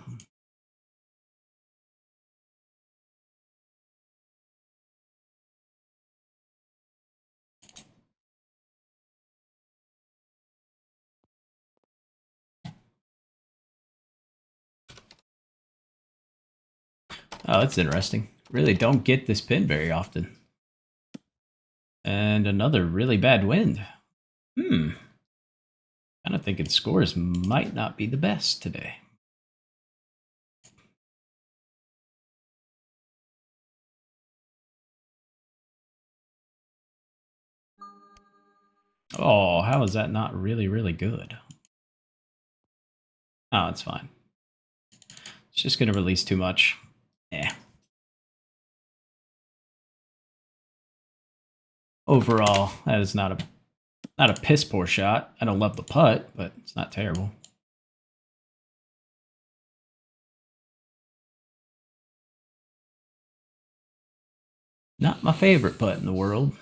Oh, that's interesting. Really don't get this pin very often. And another really bad wind. Kind of thinking scores might not be the best today. Oh, how is that not really, really good? Oh, it's fine. It's just going to release too much. Yeah. Overall, that is not a piss poor shot. I don't love the putt, but it's not terrible. Not my favorite putt in the world.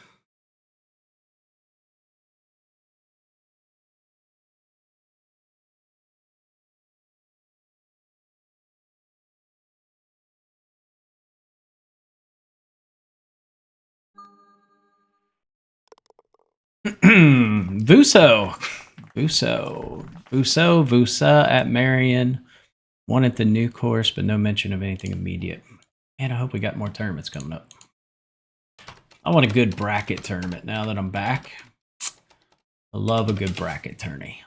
Vusa at Marion. One at the new course, but no mention of anything immediate. And I hope we got more tournaments coming up. I want a good bracket tournament now that I'm back. I love a good bracket tourney.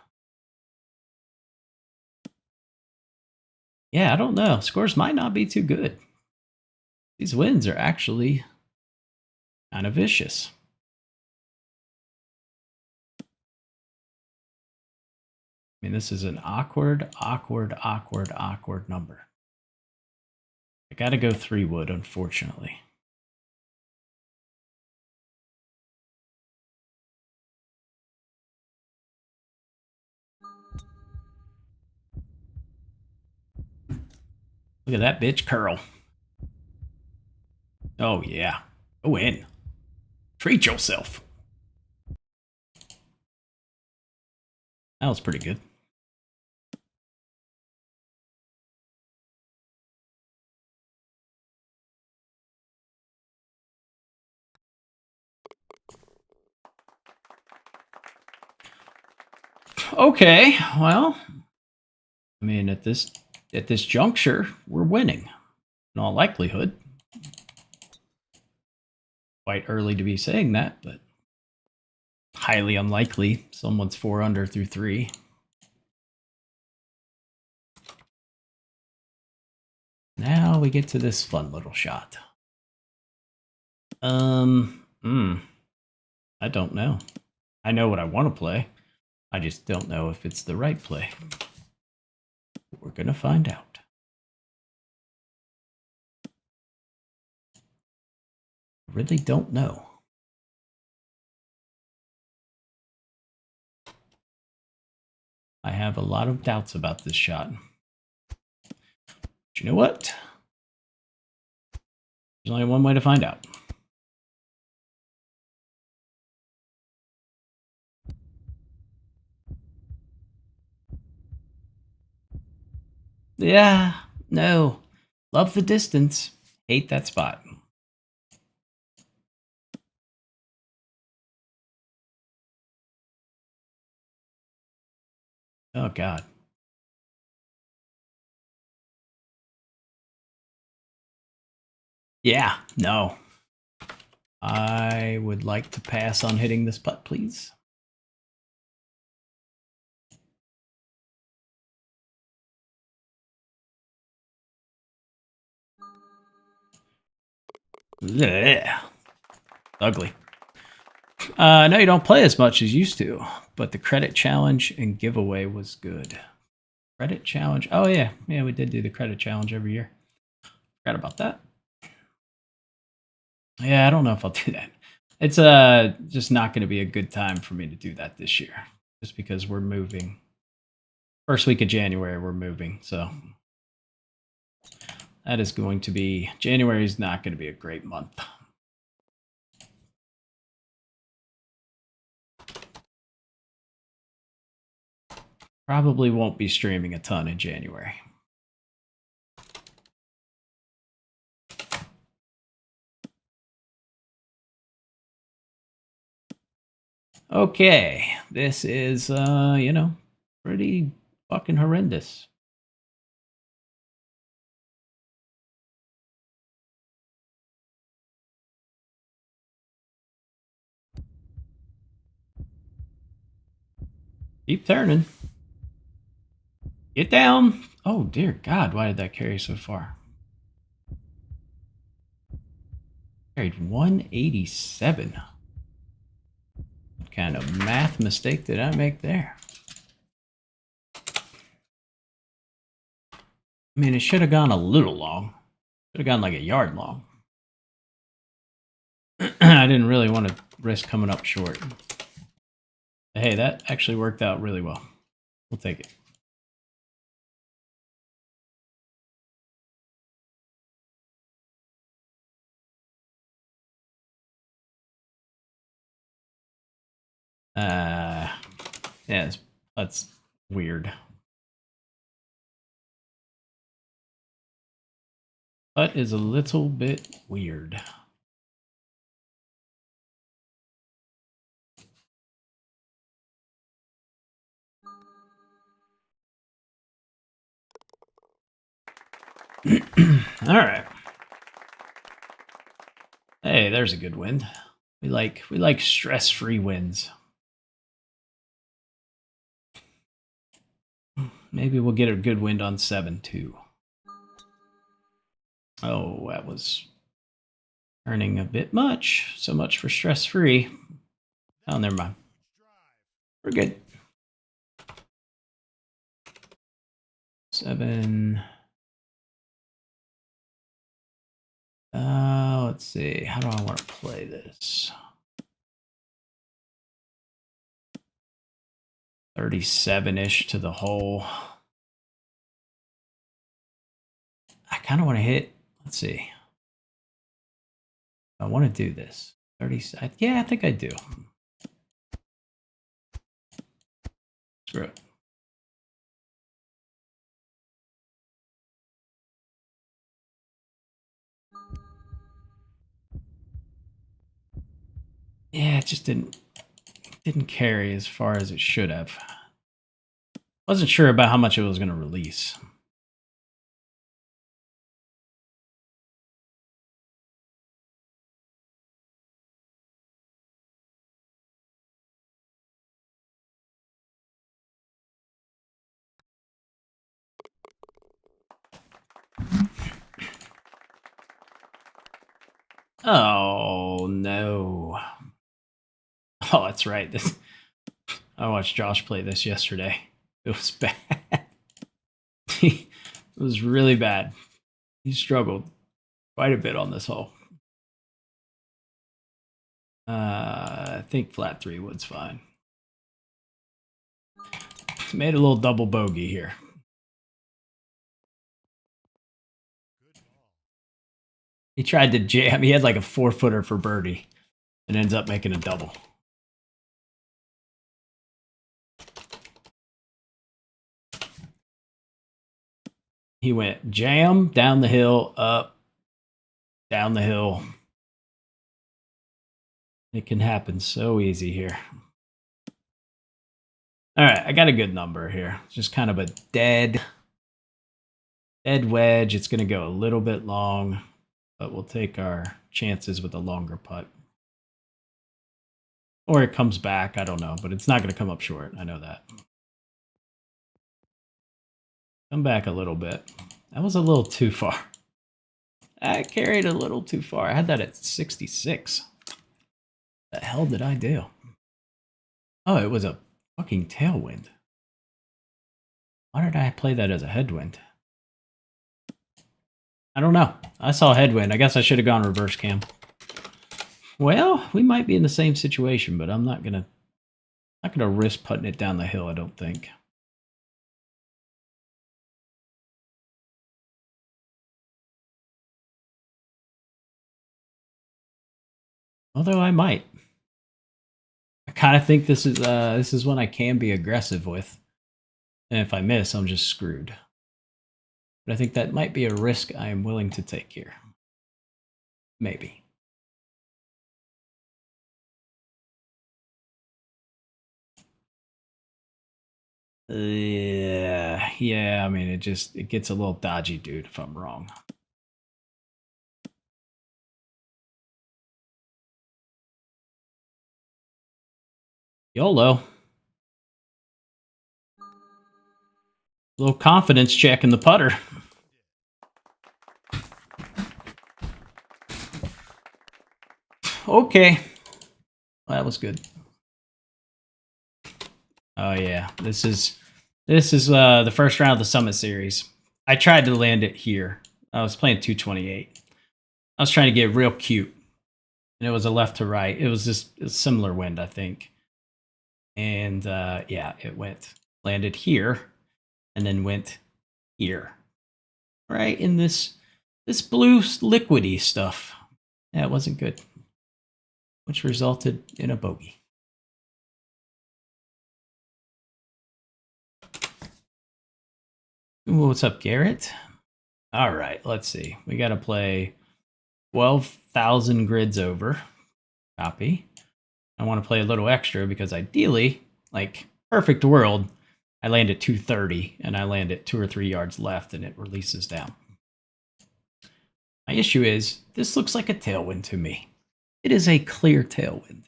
Yeah, I don't know. Scores might not be too good. These wins are actually kind of vicious. I mean, this is an awkward number. I got to go 3 wood, unfortunately. Look at that bitch curl. Oh, yeah. Go in. Treat yourself. That was pretty good. Okay, well, I mean, at this juncture, we're winning in all likelihood. Quite early to be saying that, but highly unlikely. Someone's 4 under through 3. Now we get to this fun little shot. I don't know. I know what I want to play. I just don't know if it's the right play. We're gonna find out. I really don't know. I have a lot of doubts about this shot. But you know what? There's only one way to find out. Yeah, no. Love the distance. Hate that spot. Oh, God. Yeah, no. I would like to pass on hitting this putt, please. Blech. Ugly. No, you don't play as much as used to, but the credit challenge and giveaway was good. Credit challenge. Oh, yeah. Yeah, we did do the credit challenge every year. Forgot about that. Yeah, I don't know if I'll do that. It's just not going to be a good time for me to do that this year, just because we're moving. First week of January, we're moving, so that is going to be, January is not going to be a great month. Probably won't be streaming a ton in January. Okay, this is, you know, pretty fucking horrendous. Keep turning. Get down. Oh, dear God, why did that carry so far? Carried 187. What kind of math mistake did I make there? I mean, it should have gone a little long. Should have gone like a yard long. I didn't really want to risk coming up short. Hey, that actually worked out really well. We'll take it. Yeah, that's weird. That is a little bit weird. All right. Hey, there's a good wind. We like stress-free winds. Maybe we'll get a good wind on 7 too. Oh, that was earning a bit much. So much for stress-free. Oh, never mind. We're good. 7. Let's see. How do I want to play this? 37-ish to the hole. I kind of want to hit. Let's see. I want to do this. 30. Yeah, I think I do. Screw it. Yeah, it just didn't carry as far as it should have. Wasn't sure about how much it was going to release. Oh no. Oh, that's right. I watched Josh play this yesterday. It was bad. It was really bad. He struggled quite a bit on this hole. I think flat 3 wood's fine. Made a little double bogey here. He tried to jam. He had like a 4-footer for birdie and ends up making a double. He went jam, down the hill, up, down the hill. It can happen so easy here. All right, I got a good number here. Just kind of a dead wedge. It's going to go a little bit long, but we'll take our chances with a longer putt. Or it comes back, I don't know, but it's not going to come up short. I know that. Come back a little bit. That was a little too far. I carried a little too far. I had that at 66. What the hell did I do? Oh, it was a fucking tailwind. Why did I play that as a headwind? I don't know. I saw headwind. I guess I should have gone reverse cam. Well, we might be in the same situation, but I'm not gonna risk putting it down the hill, I don't think. Although I might. I kind of think this is one I can be aggressive with. And if I miss, I'm just screwed. But I think that might be a risk I am willing to take here. Maybe. Yeah, I mean, it gets a little dodgy, dude, if I'm wrong. YOLO. A little confidence check in the putter. Okay. Well, that was good. Oh yeah, this is the first round of the Summit Series. I tried to land it here. I was playing 228. I was trying to get real cute, and it was a left to right. It was just a similar wind, I think. And yeah, it landed here, and then went here, right in this blue liquidy stuff. Yeah, it wasn't good, which resulted in a bogey. Ooh, what's up, Garrett? All right, let's see. We got to play 12,000 grids over. Copy. I want to play a little extra because ideally, like perfect world, I land at 230 and I land at 2 or 3 yards left and it releases down. My issue is, this looks like a tailwind to me. It is a clear tailwind.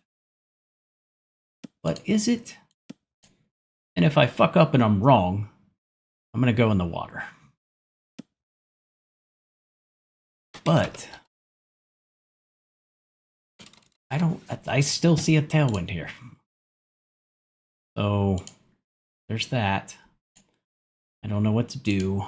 But is it? And if I fuck up and I'm wrong, I'm going to go in the water. But I still see a tailwind here. So there's that. I don't know what to do.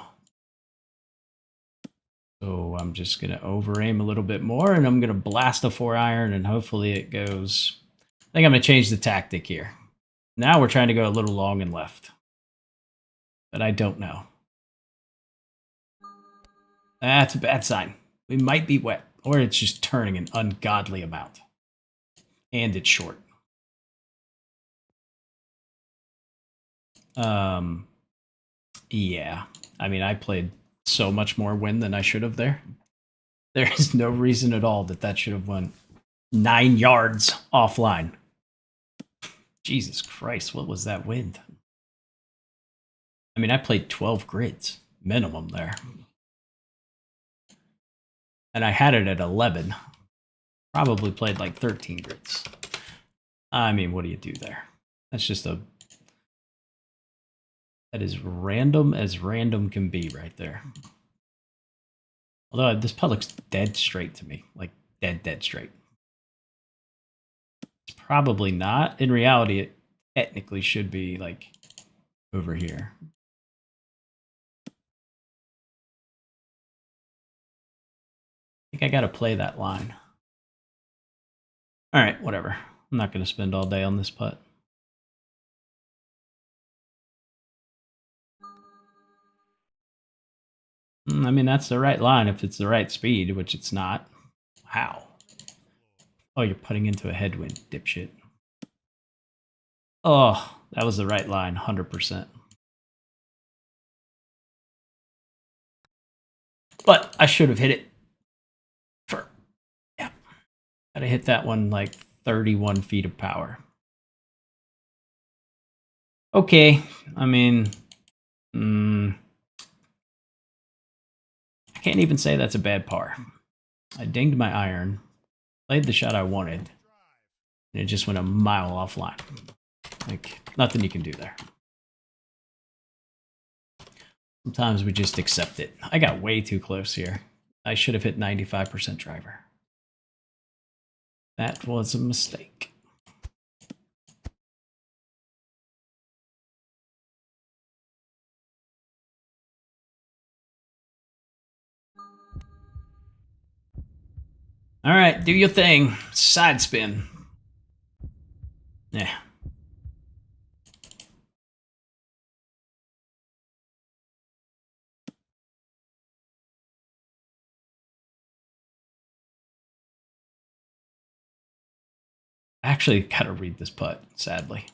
So I'm just going to over aim a little bit more and I'm going to blast a 4-iron and hopefully it goes. I think I'm going to change the tactic here. Now we're trying to go a little long and left. But I don't know. That's a bad sign. We might be wet, or it's just turning an ungodly amount. And it's short. Yeah. I mean, I played so much more wind than I should have there. There is no reason at all that should have went 9 yards offline. Jesus Christ, what was that wind? I mean, I played 12 grids minimum there. And I had it at 11. Probably played like 13 grids. I mean, what do you do there? That's just that is random as random can be right there. Although this putt looks dead straight to me. Like dead straight. It's probably not. In reality, it technically should be like over here. I think I got to play that line. All right, whatever. I'm not going to spend all day on this putt. I mean, that's the right line if it's the right speed, which it's not. Wow. Oh, you're putting into a headwind, dipshit. Oh, that was the right line, 100%. But I should have hit it. Yeah. Gotta hit that one like 31 feet of power. Okay. I mean, I can't even say that's a bad par. I dinged my iron, played the shot I wanted, and it just went a mile offline. Like, nothing you can do there. Sometimes we just accept it. I got way too close here. I should have hit 95% driver. That was a mistake. All right, do your thing. Side spin. Yeah. I actually got to read this putt, sadly.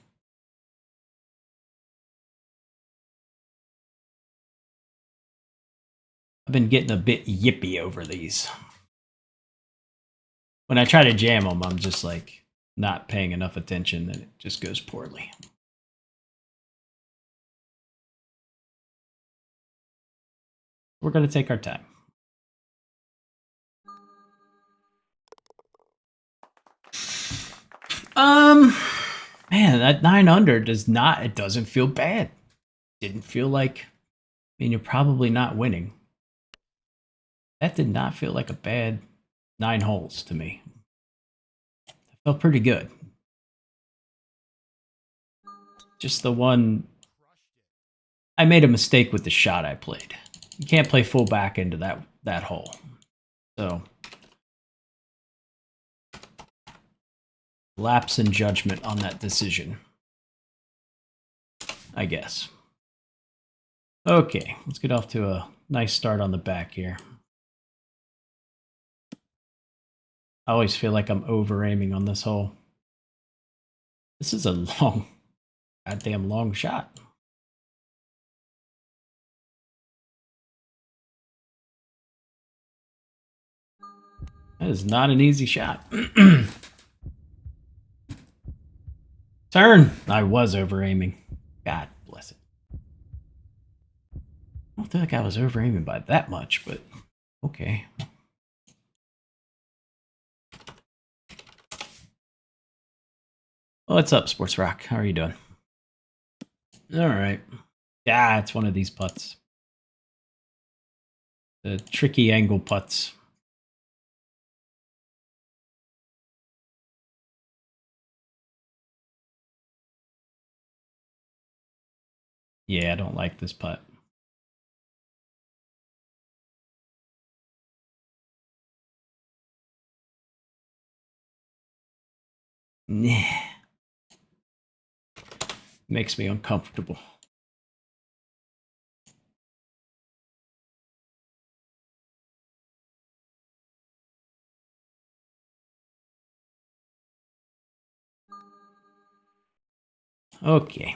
I've been getting a bit yippy over these. When I try to jam them, I'm just like not paying enough attention and it just goes poorly. We're going to take our time. Man, that 9 under it doesn't feel bad. Didn't feel like, I mean, you're probably not winning. That did not feel like a bad 9 holes to me. It felt pretty good. Just the one, I made a mistake with the shot I played. You can't play full back into that hole. So, lapse in judgment on that decision, I guess. Okay, let's get off to a nice start on the back here. I always feel like I'm over aiming on this hole. This is a goddamn long shot. That is not an easy shot. Turn. I was over aiming. God bless it. I don't feel like I was over aiming by that much, but okay. What's up, Sports Rock? How are you doing? All right. Yeah, it's one of these putts. The tricky angle putts. Yeah, I don't like this putt. Makes me uncomfortable. Okay.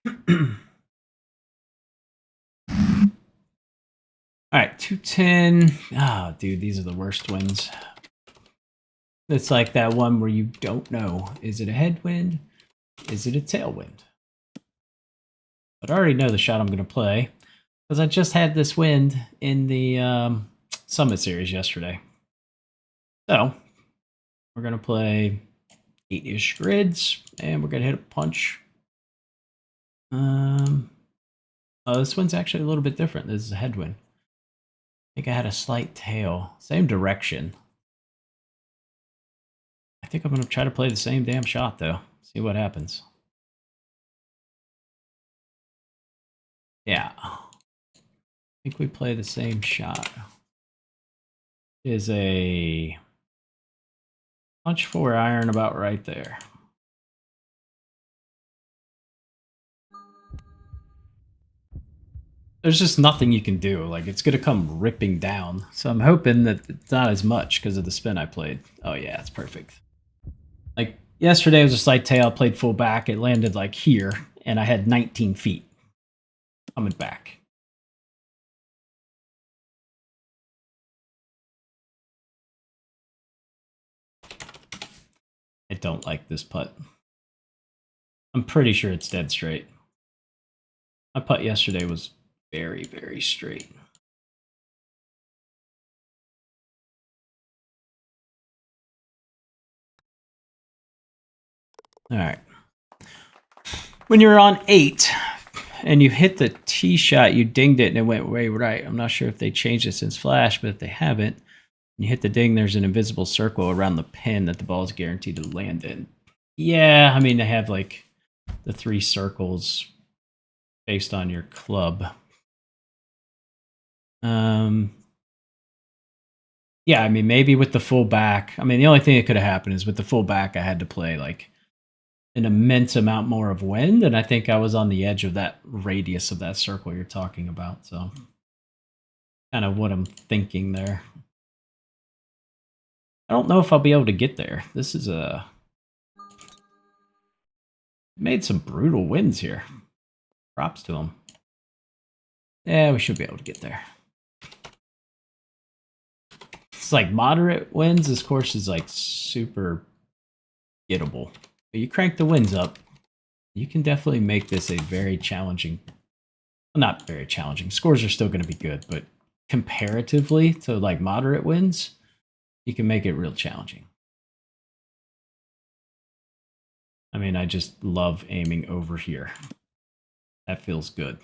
All right, 210. Oh, dude, these are the worst winds. It's like that one where you don't know. Is it a headwind? Is it a tailwind? But I already know the shot I'm going to play because I just had this wind in the Summit Series yesterday. So we're going to play 8-ish grids and we're going to hit a punch. Oh, this one's actually a little bit different. This is a headwind. I think I had a slight tail. Same direction. I think I'm going to try to play the same damn shot, though. See what happens. Yeah. I think we play the same shot. Is a punch 4 iron about right there. There's just nothing you can do. Like, it's going to come ripping down. So I'm hoping that it's not as much because of the spin I played. Oh, yeah, it's perfect. Like, yesterday was a slight tail. I played full back. It landed, like, here, and I had 19 feet coming back. I don't like this putt. I'm pretty sure it's dead straight. My putt yesterday was very, very straight. All right. When you're on 8 and you hit the tee shot, you dinged it and it went way right. I'm not sure if they changed it since Flash, but if they haven't, when you hit the ding, there's an invisible circle around the pin that the ball is guaranteed to land in. Yeah, I mean, they have like the 3 circles based on your club. Yeah, I mean, maybe with the full back. I mean, the only thing that could have happened is with the full back, I had to play like an immense amount more of wind, and I think I was on the edge of that radius of that circle you're talking about. So, kind of what I'm thinking there. I don't know if I'll be able to get there. This is a made some brutal winds here. Props to them. Yeah, we should be able to get there. It's like moderate winds. This course is like super gettable. But you crank the winds up, you can definitely make this a very challenging. Well, not very challenging. Scores are still going to be good, but comparatively to like moderate winds, you can make it real challenging. I mean, I just love aiming over here. That feels good.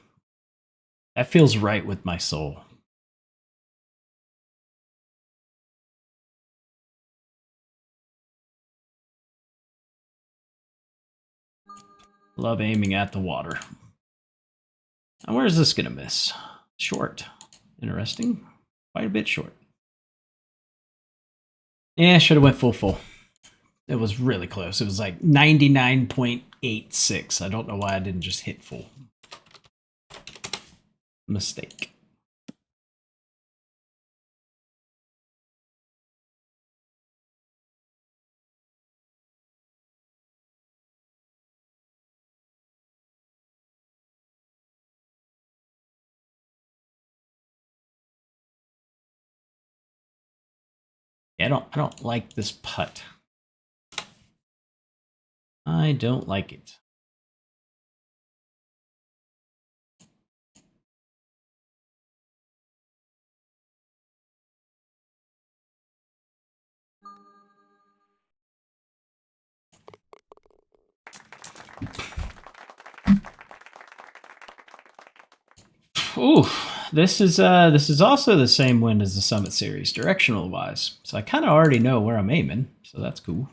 That feels right with my soul. Love aiming at the water. And where is this going to miss? Short. Interesting. Quite a bit short. Yeah, should have went full. It was really close. It was like 99.86. I don't know why I didn't just hit full. Mistake. Yeah, I don't like this putt. I don't like it. Ooh, this is also the same wind as the Summit Series, directional wise. So I kind of already know where I'm aiming, so that's cool.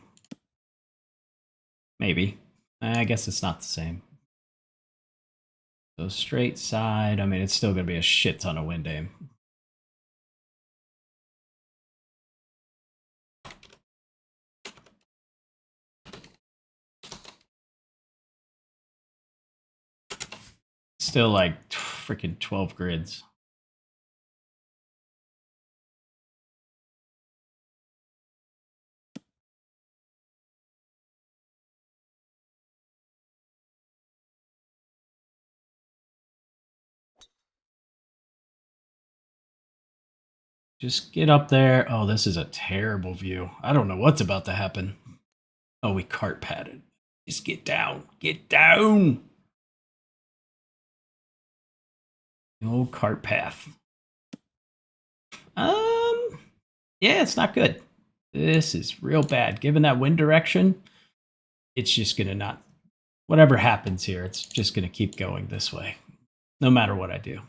Maybe. I guess it's not the same. So straight side, I mean, it's still going to be a shit ton of wind aim. Still like freaking 12 grids. Just get up there. Oh, this is a terrible view. I don't know what's about to happen. Oh, we cart padded. Just get down. Get down. The old cart path. Yeah, it's not good. This is real bad. Given that wind direction, it's just gonna not. Whatever happens here, it's just gonna keep going this way, no matter what I do.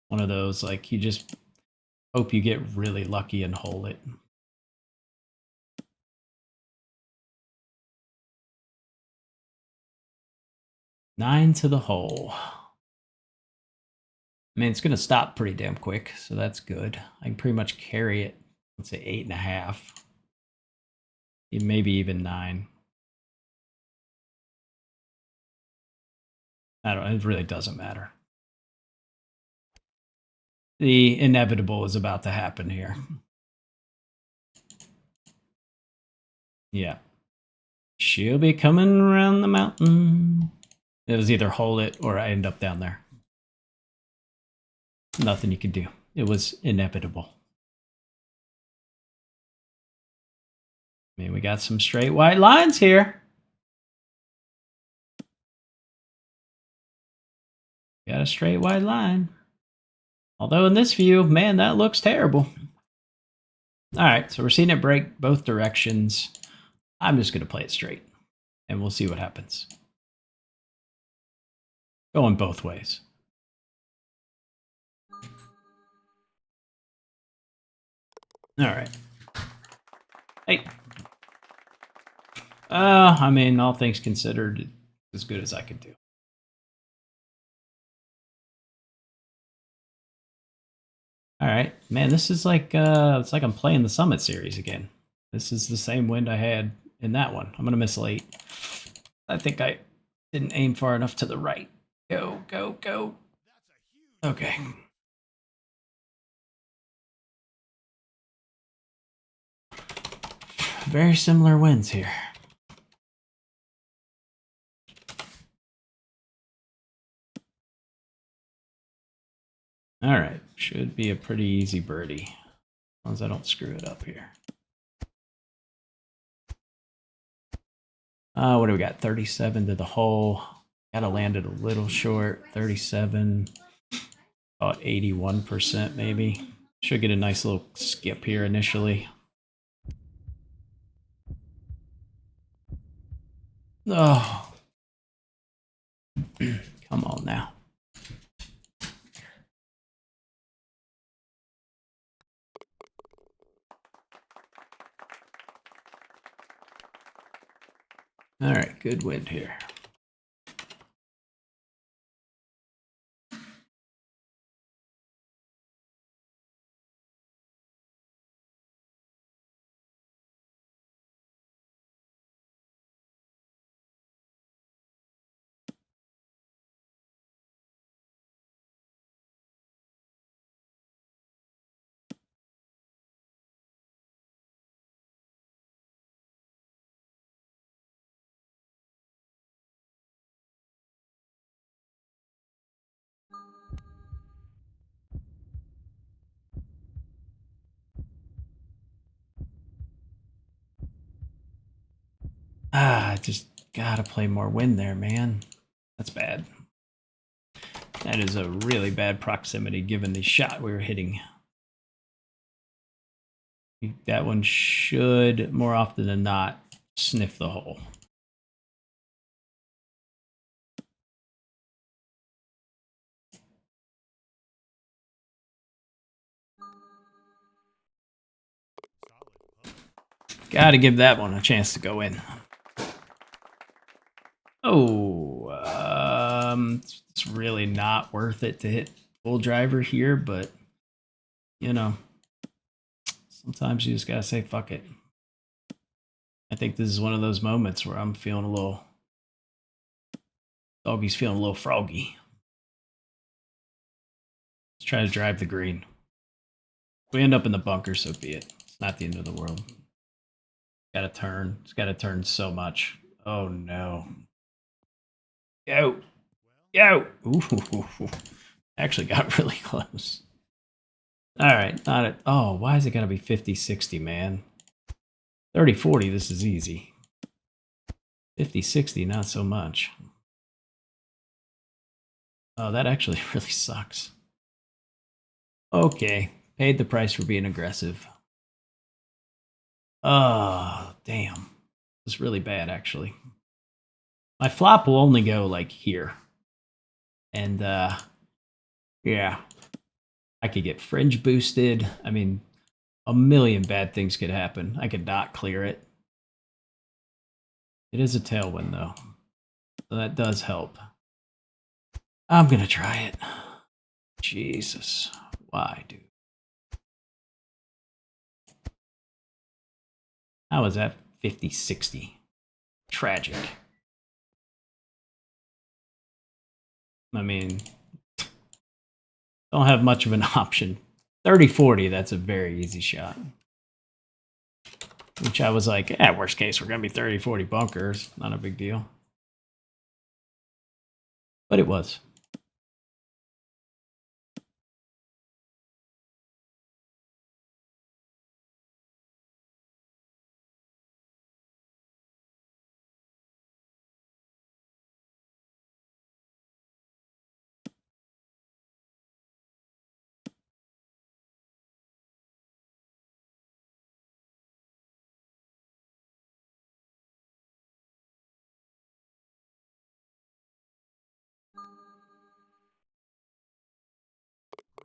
One of those, like, you just hope you get really lucky and hold it. Nine to the hole. I mean, it's going to stop pretty damn quick, so that's good. I can pretty much carry it, let's say 8.5. Maybe even 9. I don't know, it really doesn't matter. The inevitable is about to happen here. Yeah. She'll be coming around the mountain. It was either hold it or I end up down there. Nothing you could do. It was inevitable. I mean, we got some straight white lines here. Got a straight white line. Although in this view, man, that looks terrible. All right, so we're seeing it break both directions. I'm just going to play it straight, and we'll see what happens. Going both ways. All right. Hey. I mean, all things considered, as good as I could do. All right, man, this is like it's like I'm playing the Summit Series again. This is the same wind I had in that one. I'm gonna miss late. I think I didn't aim far enough to the right. Go, go, go. Okay. Very similar winds here. All right, should be a pretty easy birdie, as long as I don't screw it up here. What do we got? 37 to the hole. Gotta land it a little short. 37, about 81% maybe. Should get a nice little skip here initially. Oh, come on now. All right, good wind here. I just gotta play more wind there, man. That's bad. That is a really bad proximity given the shot we were hitting. That one should, more often than not, sniff the hole. Gotta give that one a chance to go in. Oh, it's really not worth it to hit full driver here, but, you know, sometimes you just gotta say fuck it. I think this is one of those moments where I'm feeling a little... Doggy's feeling a little froggy. Let's try to drive the green. If we end up in the bunker, so be it. It's not the end of the world. Gotta turn. It's gotta turn so much. Oh no. Yo! Yo! Ooh. Actually got really close. Alright, not it. Oh, why is it gotta be 50-60, man? 30-40, this is easy. 50-60, not so much. Oh, that actually really sucks. Okay, paid the price for being aggressive. Oh, damn. It's really bad, actually. My flop will only go, like, here. And, yeah. I could get fringe boosted. I mean, a million bad things could happen. I could not clear it. It is a tailwind, though. So that does help. I'm gonna try it. Jesus. Why, dude? How is that 50-60? Tragic. I mean, don't have much of an option. 30-40, that's a very easy shot. Which I was like, worst case, we're going to be 30-40 bunkers. Not a big deal. But it was.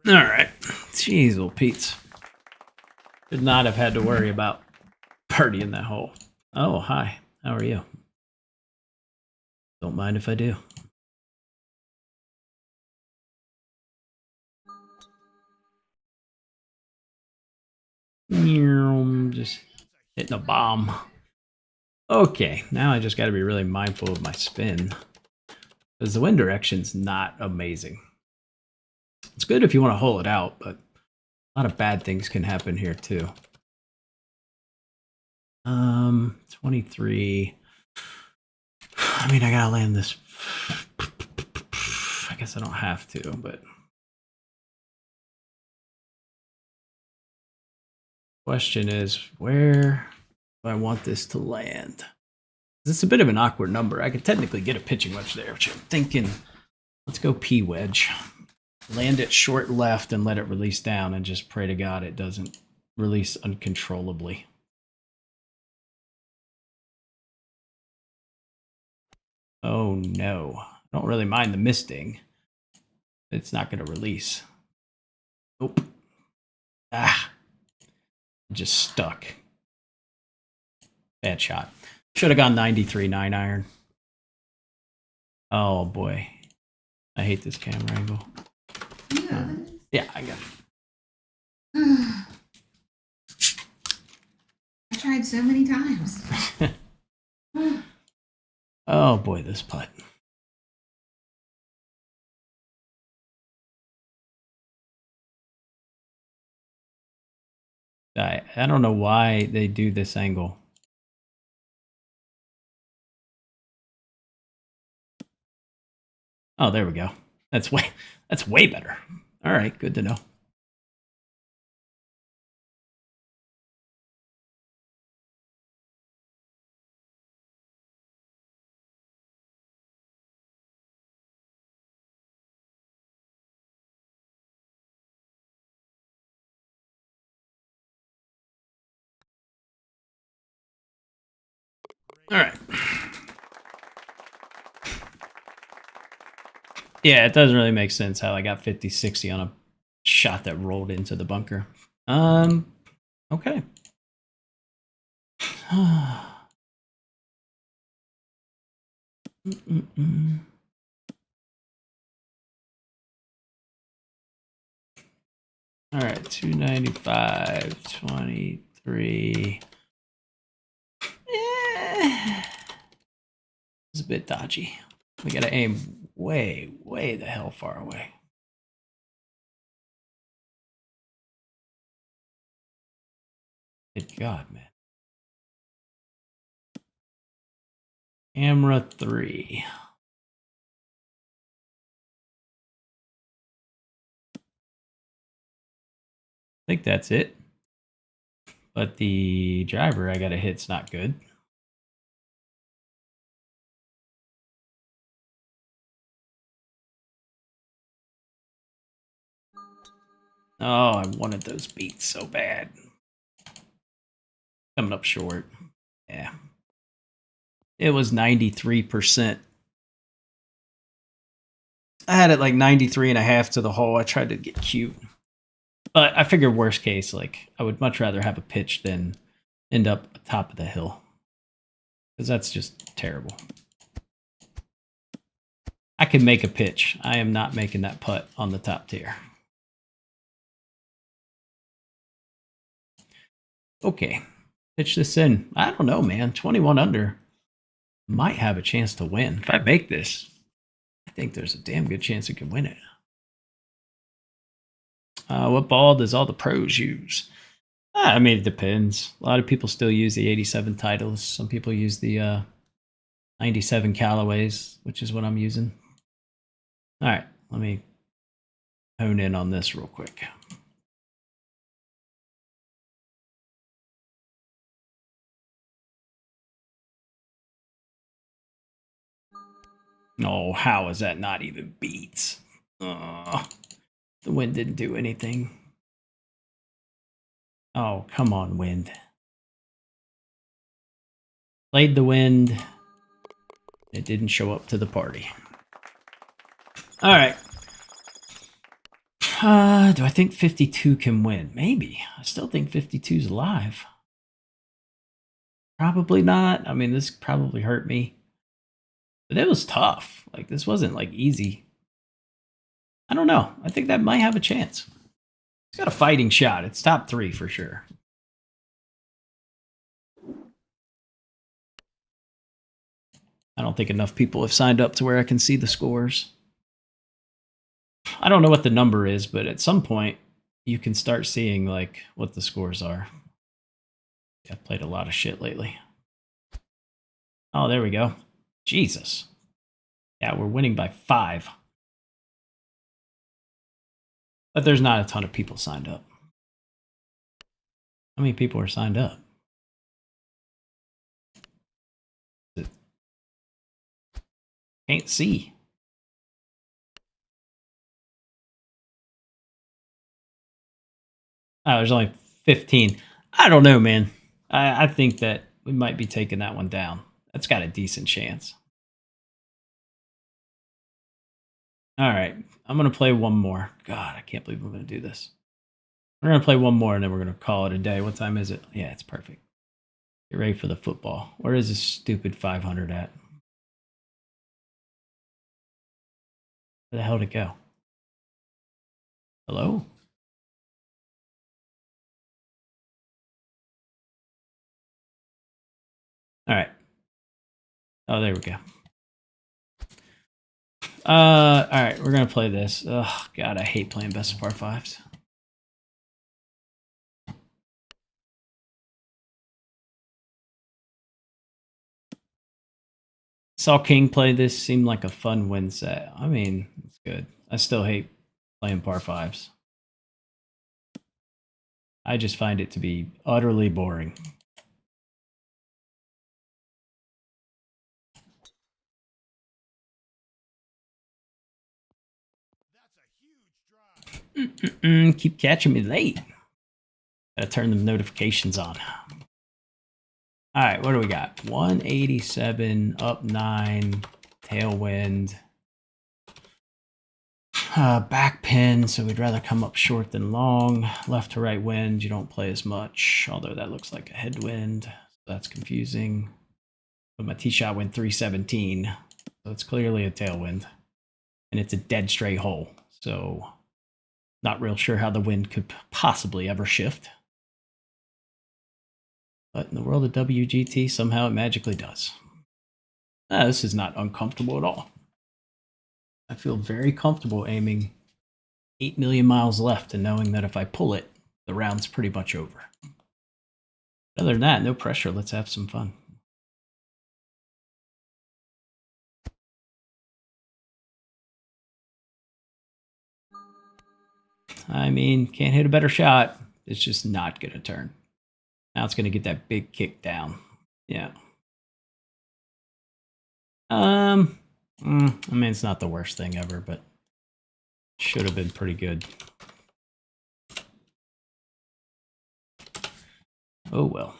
All right. Jeez, little Pete's. Should not have had to worry about birdieing that hole. Oh, hi. How are you? Don't mind if I do. Just hitting a bomb. Okay, now I just got to be really mindful of my spin. Because the wind direction's not amazing. It's good if you want to hole it out, but a lot of bad things can happen here too. 23. I mean, I gotta land this. I guess I don't have to, but. Question is, where do I want this to land? It's a bit of an awkward number. I could technically get a pitching wedge there, which I'm thinking, let's go P wedge. Land it short left and let it release down and just pray to God it doesn't release uncontrollably. Oh no. I don't really mind the misting. It's not going to release. Nope. Ah. Just stuck. Bad shot. Should have gone 93 9-iron. Oh boy. I hate this camera angle. Yeah, I got it. I tried so many times. Oh boy, this putt. I don't know why they do this angle. Oh, there we go. That's way better. All right, good to know. All right. Yeah, it doesn't really make sense how I got 50-60 on a shot that rolled into the bunker. Okay. All right, 295, 23. It's a bit dodgy. We gotta aim way, way the hell far away. Good God, man. Camera 3. I think that's it. But the driver I gotta hit's not good. Oh, I wanted those beats so bad. Coming up short. Yeah. It was 93%. I had it like 93.5 to the hole. I tried to get cute. But I figured worst case, like, I would much rather have a pitch than end up at the top of the hill. Because that's just terrible. I can make a pitch. I am not making that putt on the top tier. Okay. Pitch this in. I don't know, man. 21 under. Might have a chance to win. If I make this, I think there's a damn good chance I can win it. What ball does all the pros use? I mean, it depends. A lot of people still use the 87 titles. Some people use the 97 Callaways, which is what I'm using. All right, let me hone in on this real quick. Oh, how is that not even beats? The wind didn't do anything. Oh, come on, wind. Played the wind. It didn't show up to the party. All right. Do I think 52 can win? Maybe. I still think 52 is alive. Probably not. I mean, this probably hurt me. But it was tough. Like, this wasn't, like, easy. I don't know. I think that might have a chance. It's got a fighting shot. It's top 3 for sure. I don't think enough people have signed up to where I can see the scores. I don't know what the number is, but at some point, you can start seeing, like, what the scores are. I've played a lot of shit lately. Oh, there we go. Jesus. Yeah, we're winning by 5. But there's not a ton of people signed up. How many people are signed up? Can't see. Oh, there's only 15. I don't know, man. I think that we might be taking that one down. That's got a decent chance. All right. I'm going to play one more. God, I can't believe I'm going to do this. We're going to play one more, and then we're going to call it a day. What time is it? Yeah, it's perfect. Get ready for the football. Where is this stupid 500 at? Where the hell did it go? Hello? All right. Oh, there we go. All right, we're gonna play this. Oh God, I hate playing best of par 5s. Saw King play this. Seemed like a fun win set. I mean, it's good. I still hate playing par 5s. I just find it to be utterly boring. Keep catching me late. Gotta turn the notifications on. All right, what do we got? 187, up 9, tailwind. Back pin, so we'd rather come up short than long. Left to right wind, you don't play as much, although that looks like a headwind. That's confusing. But my tee shot went 317. So it's clearly a tailwind. And it's a dead straight hole. So not real sure how the wind could possibly ever shift. But in the world of WGT, somehow it magically does. This is not uncomfortable at all. I feel very comfortable aiming 8 million miles left and knowing that if I pull it, the round's pretty much over. Other than that, no pressure. Let's have some fun. I mean, can't hit a better shot. It's just not going to turn. Now it's going to get that big kick down. Yeah. I mean, it's not the worst thing ever, but should have been pretty good. Oh well.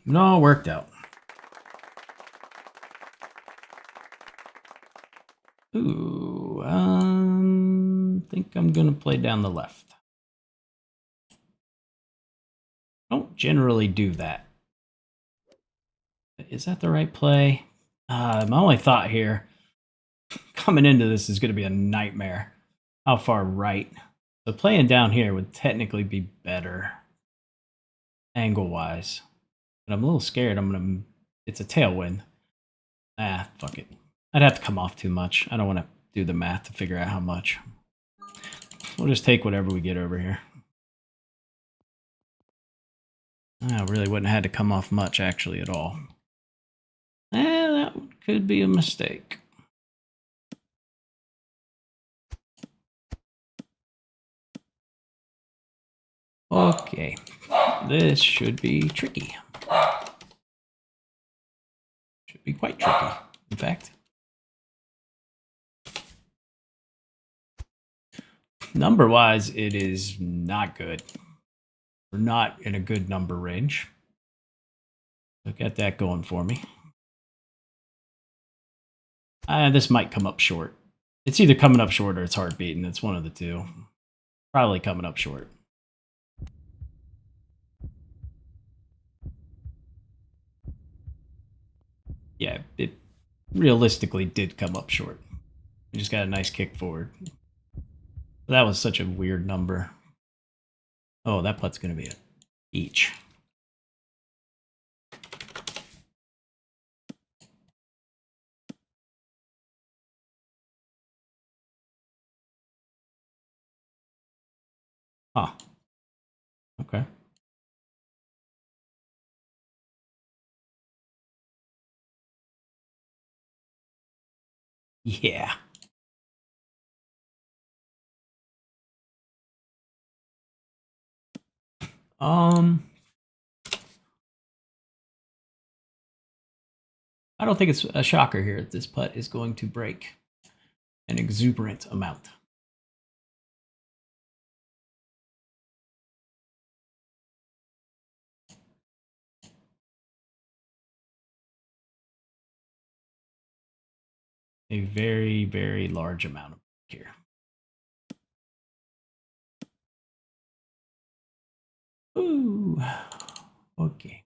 It all worked out. Ooh, think I'm gonna play down the left. Don't generally do that. Is that the right play? My only thought here, coming into this is gonna be a nightmare. How far right? So playing down here would technically be better, angle-wise. But I'm a little scared. It's a tailwind. Fuck it. I'd have to come off too much. I don't want to do the math to figure out how much. We'll just take whatever we get over here. I really wouldn't have had to come off much, actually, at all. That could be a mistake. Okay. This should be tricky. Should be quite tricky, in fact. Number-wise, it is not good. We're not in a good number range. So got that going for me. This might come up short. It's either coming up short or it's hard beaten. It's one of the two. Probably coming up short. Yeah, it realistically did come up short. We just got a nice kick forward. That was such a weird number. Oh, that putt's going to be a each. Huh. Okay. Yeah. I don't think it's a shocker here that this putt is going to break an exuberant amount. A very, very large amount of here. Ooh. Okay.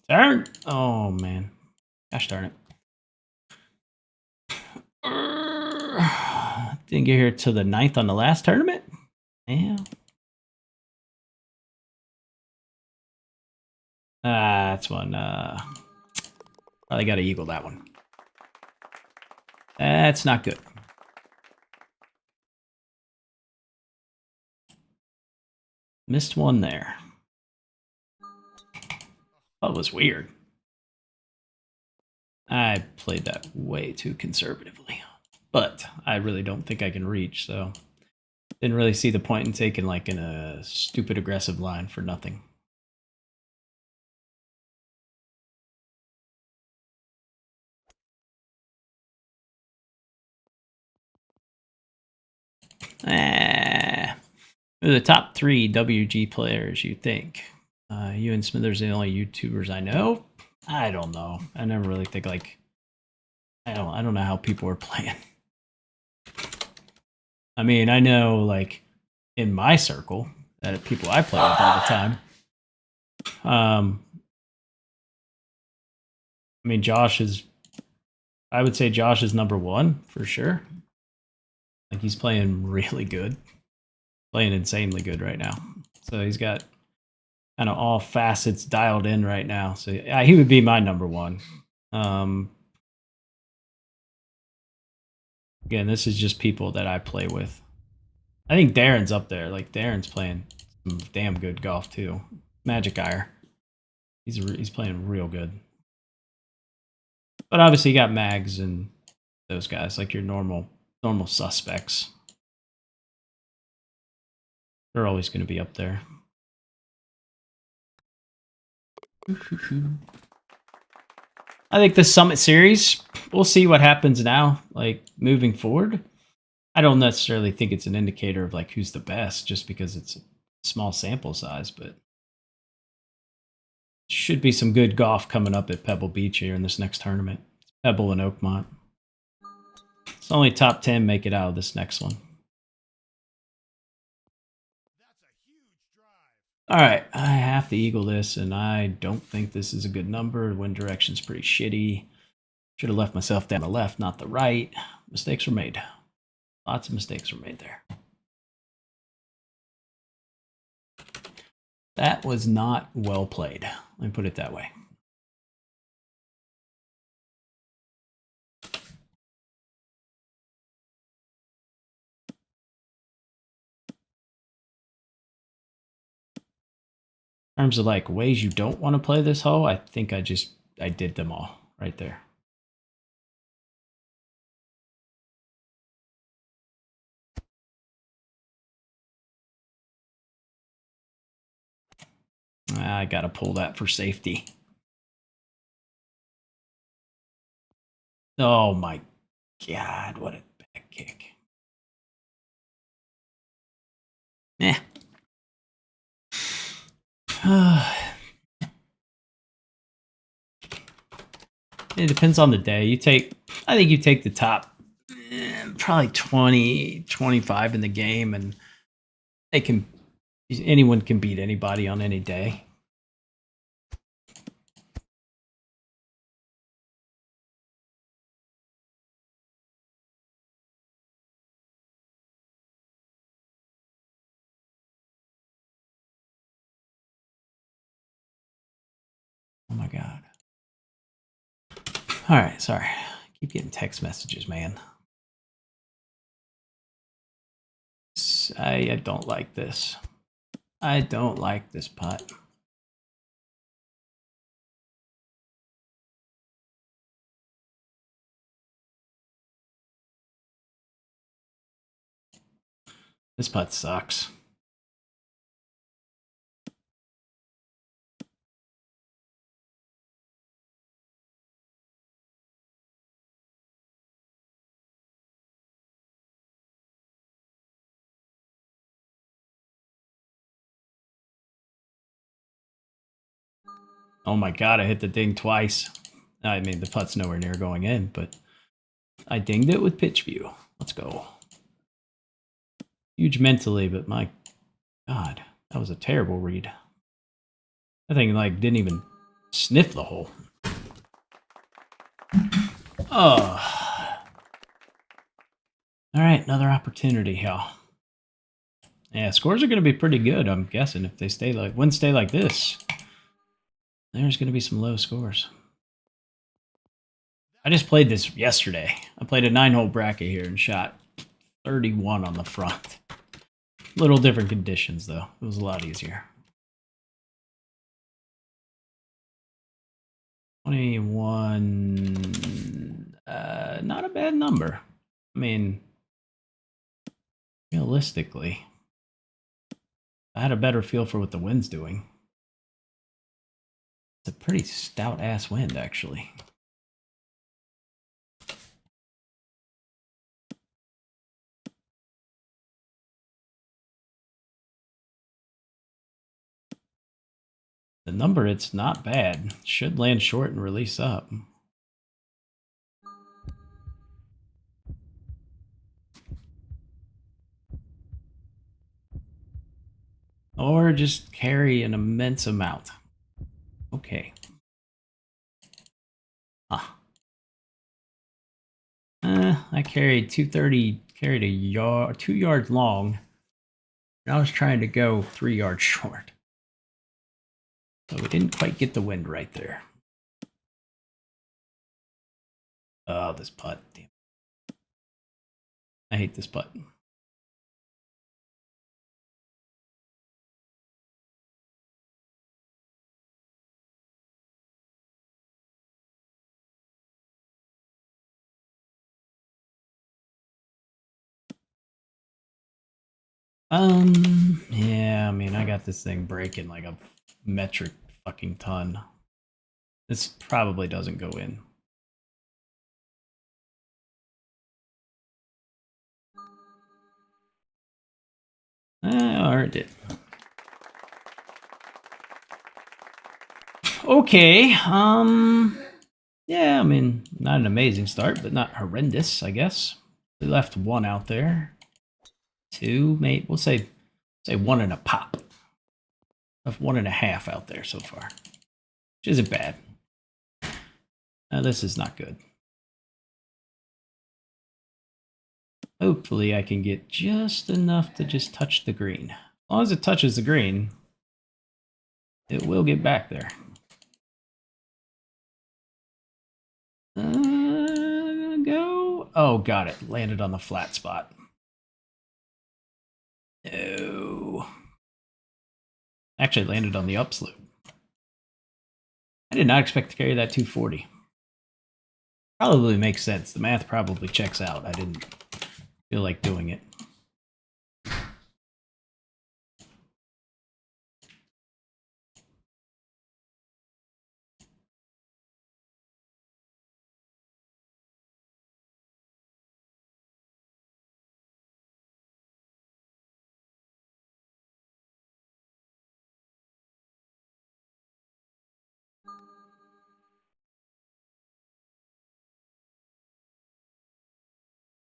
Turn. Oh man. Gosh darn it. Didn't get here to the 9th on the last tournament. Yeah. That's one. Probably got to eagle that one. That's not good. Missed one there. That was weird. I played that way too conservatively. But I really don't think I can reach, so didn't really see the point in taking like in a stupid aggressive line for nothing. Who are the top 3 WG players you think? You and Smithers are the only YouTubers I know. I don't know. I never really think like I don't know how people are playing. I mean, I know like in my circle that people I play with all the time. I mean, I would say Josh is number 1 for sure. Like he's playing really good, playing insanely good right now. So he's got kind of all facets dialed in right now. So yeah, he would be my number 1. Again, this is just people that I play with. I think Darren's up there. Like Darren's playing some damn good golf too. Magic Ire. He's playing real good. But obviously you got Mags and those guys, like your normal suspects. They're always going to be up there. I think the Summit Series, we'll see what happens now, like moving forward. I don't necessarily think it's an indicator of like who's the best just because it's a small sample size, but should be some good golf coming up at Pebble Beach here in this next tournament. Pebble and Oakmont. It's only top 10 make it out of this next one. All right, I have to eagle this, and I don't think this is a good number. The wind direction's pretty shitty. Should have left myself down the left, not the right. Mistakes were made. Lots of mistakes were made there. That was not well played. Let me put it that way. In terms of like ways you don't want to play this hole, I think I did them all right there. I gotta pull that for safety. Oh my God, what a back kick. Eh. It depends on the day. I think you take the top probably 20, 25 in the game, and anyone can beat anybody on any day. Oh my God. All right, sorry. Keep getting text messages, man. I don't like this. I don't like this putt. This putt sucks. Oh my God, I hit the ding twice. I mean, the putt's nowhere near going in, but I dinged it with pitch view. Let's go. Huge mentally, but my God, that was a terrible read. That thing like didn't even sniff the hole. Oh. All right, another opportunity here. Yeah, scores are going to be pretty good, I'm guessing, if they stay like this. There's going to be some low scores. I just played this yesterday. I played a 9-hole bracket here and shot 31 on the front. Little different conditions, though. It was a lot easier. 21, not a bad number. I mean, realistically, I had a better feel for what the wind's doing. It's a pretty stout-ass wind, actually. The number, it's not bad. Should land short and release up. Or just carry an immense amount. Okay. I carried 230, carried a yard, 2 yards long. And I was trying to go 3 yards short. So we didn't quite get the wind right there. Oh, this putt. Damn. I hate this putt. Yeah, I mean, I got this thing breaking like a metric fucking ton. This probably doesn't go in. Or it did. Okay, yeah, I mean, not an amazing start, but not horrendous, I guess. We left 1 out there. 2, maybe, we'll say 1 and a pop. Of 1.5 out there so far, which isn't bad. Now this is not good. Hopefully I can get just enough to just touch the green. As long as it touches the green, it will get back there. Go. Oh, got it. Landed on the flat spot. No. Actually landed on the upslope. I did not expect to carry that 240. Probably makes sense. The math probably checks out. I didn't feel like doing it.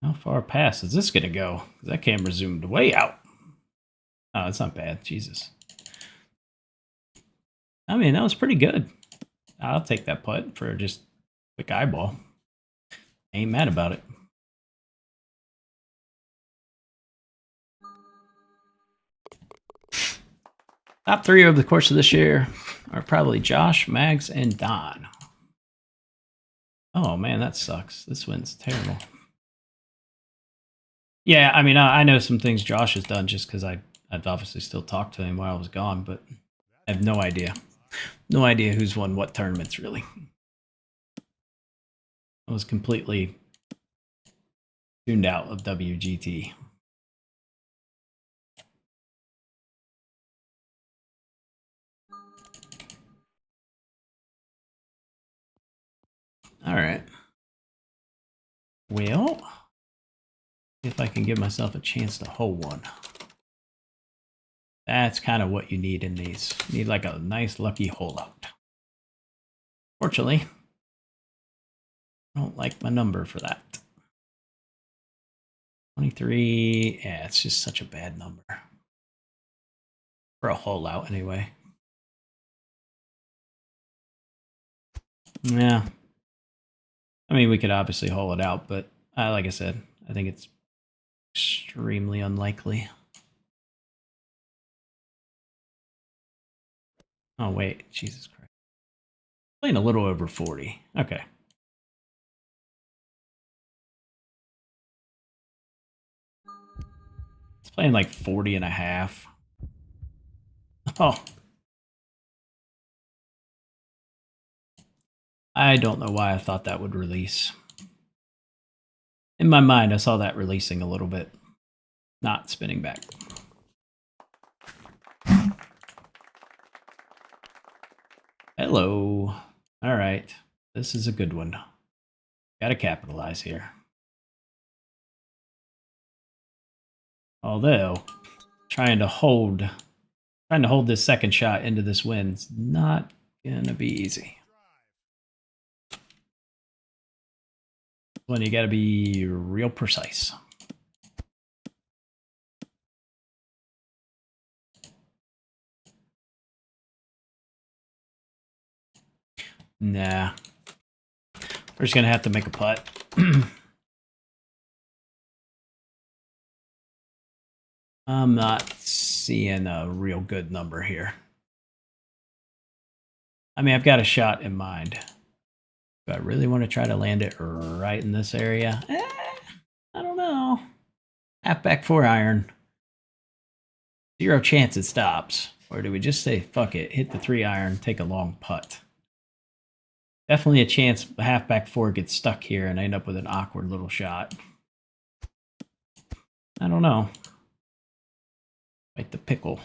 How far past is this going to go? That camera zoomed way out. Oh, it's not bad. Jesus. I mean, that was pretty good. I'll take that putt for just quick eyeball. Ain't mad about it. Top 3 over the course of this year are probably Josh, Mags, and Don. Oh man, that sucks. This wind's terrible. Yeah, I mean, I know some things Josh has done just because I've obviously still talked to him while I was gone, but I have no idea. No idea who's won what tournaments, really. I was completely tuned out of WGT. All right. Well, see if I can give myself a chance to hole one. That's kind of what you need in these. You need like a nice lucky hole out. Fortunately, I don't like my number for that. 23, yeah, it's just such a bad number. For a hole out, anyway. Yeah. I mean, we could obviously hole it out, but like I said, I think it's extremely unlikely. Oh, wait. Jesus Christ. Playing a little over 40. Okay. It's playing like 40 and a half. Oh. I don't know why I thought that would release. In my mind, I saw that releasing a little bit, not spinning back. Hello. All right. This is a good one. Got to capitalize here. Although, trying to hold this second shot into this wind's not gonna be easy. When you got to be real precise. Nah. We're just gonna have to make a putt. I'm not seeing a real good number here. I mean, I've got a shot in mind. Do I really want to try to land it right in this area? I don't know. Half back 4-iron. 0 chance it stops. Or do we just say, fuck it, hit the 3-iron, take a long putt? Definitely a chance half back 4 gets stuck here and I end up with an awkward little shot. I don't know. Like the pickle.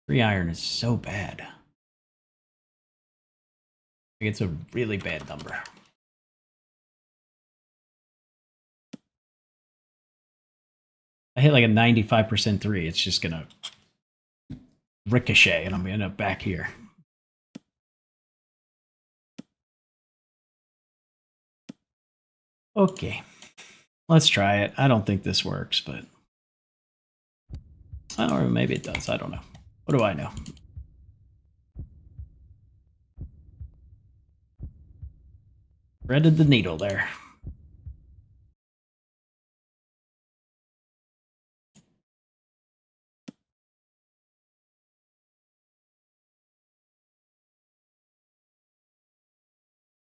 3-iron is so bad. It's a really bad number. I hit like a 95% 3. It's just gonna ricochet and I'm gonna end up back here. Okay. Let's try it. I don't think this works, but... Or maybe it does. I don't know. What do I know? Threaded the needle there.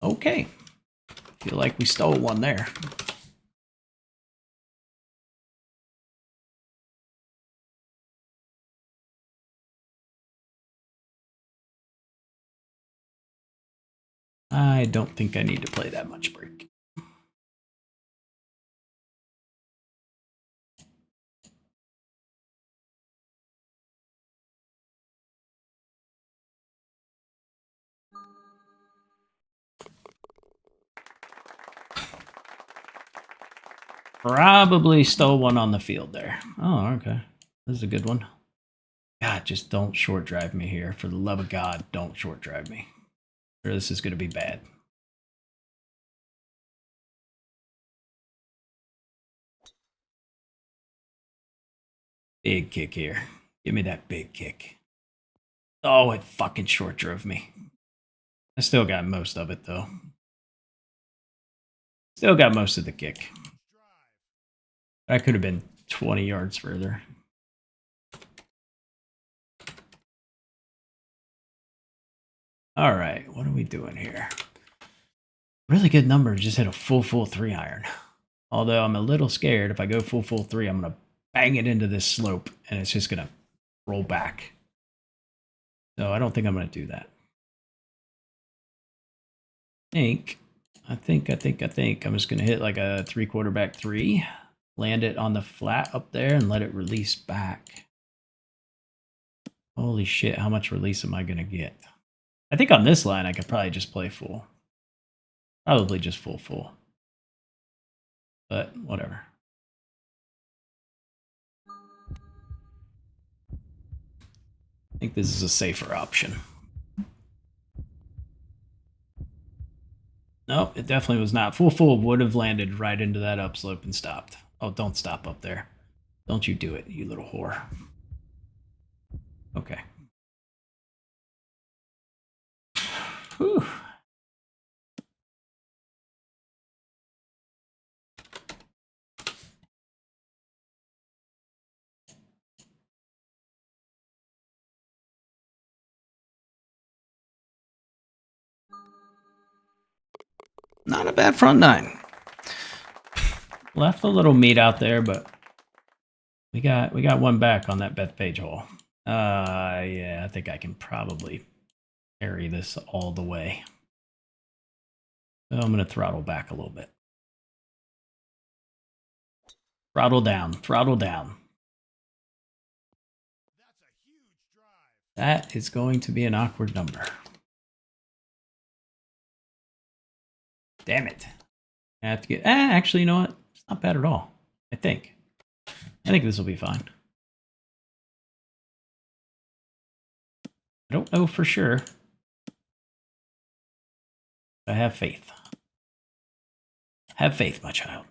Okay. Feel like we stole one there. I don't think I need to play that much break. Probably stole one on the field there. Oh, okay. This is a good one. God, just don't short drive me here. For the love of God, don't short drive me. Or this is going to be bad. Big kick here. Give me that big kick. Oh, it fucking short drove me. I still got most of it, though. Still got most of the kick. That could have been 20 yards further. All right, what are we doing here? Really good number, just hit a full 3-iron. Although I'm a little scared if I go full 3, I'm going to bang it into this slope and it's just going to roll back. So I don't think I'm going to do that. I think I'm just going to hit like a 3/4 back 3, land it on the flat up there and let it release back. Holy shit, how much release am I going to get? I think on this line I could probably just play full. Probably just full. But whatever. I think this is a safer option. Nope, it definitely was not. Full would have landed right into that upslope and stopped. Oh, don't stop up there. Don't you do it, you little whore. Okay. Whew. Not a bad front nine. Left a little meat out there, but We got one back on that Bethpage hole. Yeah, I think I can probably carry this all the way. So I'm going to throttle back a little bit. Throttle down, throttle down. That is going to be an awkward number. Damn it. I have to get... actually, you know what? It's not bad at all. I think this will be fine. I don't know for sure. I have faith. Have faith, my child.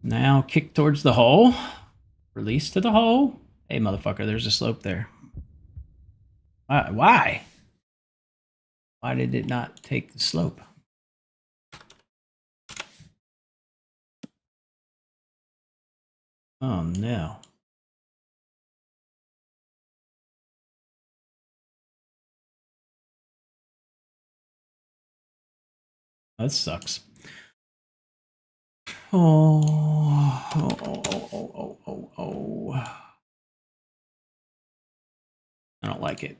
Now kick towards the hole. Release to the hole. Hey, motherfucker, there's a slope there. Why? Why did it not take the slope? Oh, no. That sucks. Oh. I don't like it.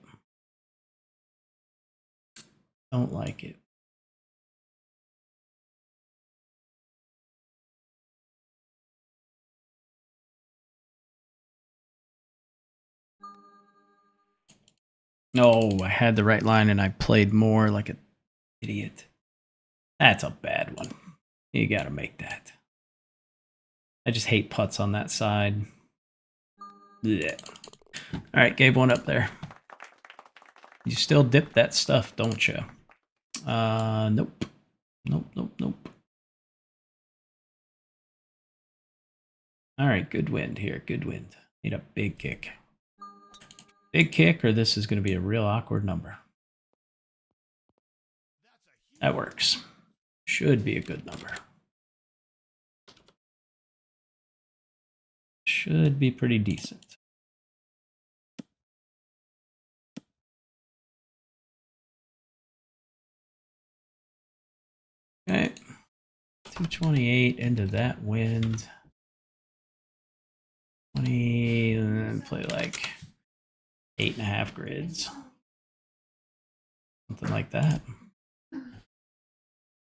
Don't like it. No, I had the right line and I played more like an idiot. That's a bad one. You gotta make that. I just hate putts on that side. Yeah. All right, gave one up there. You still dip that stuff, don't you? Nope. Nope. All right, good wind here. Good wind. Need a big kick. Big kick, or this is going to be a real awkward number. That works. Should be a good number. Should be pretty decent. Okay. 228 into that wind. 20, and then play like 8.5 grids. Something like that.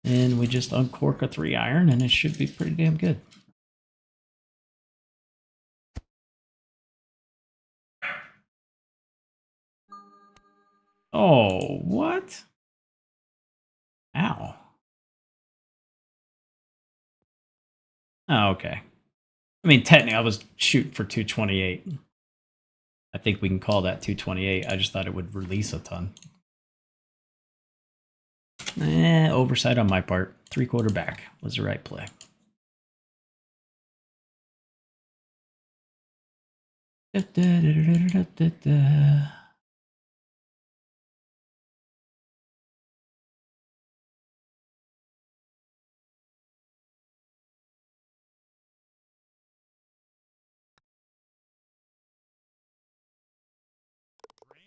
And we just uncork a 3-iron and it should be pretty damn good. Oh, what? Ow. Oh, okay. I mean, technically, I was shooting for 228. I think we can call that 228. I just thought it would release a ton. Oversight on my part. 3/4 back was the right play.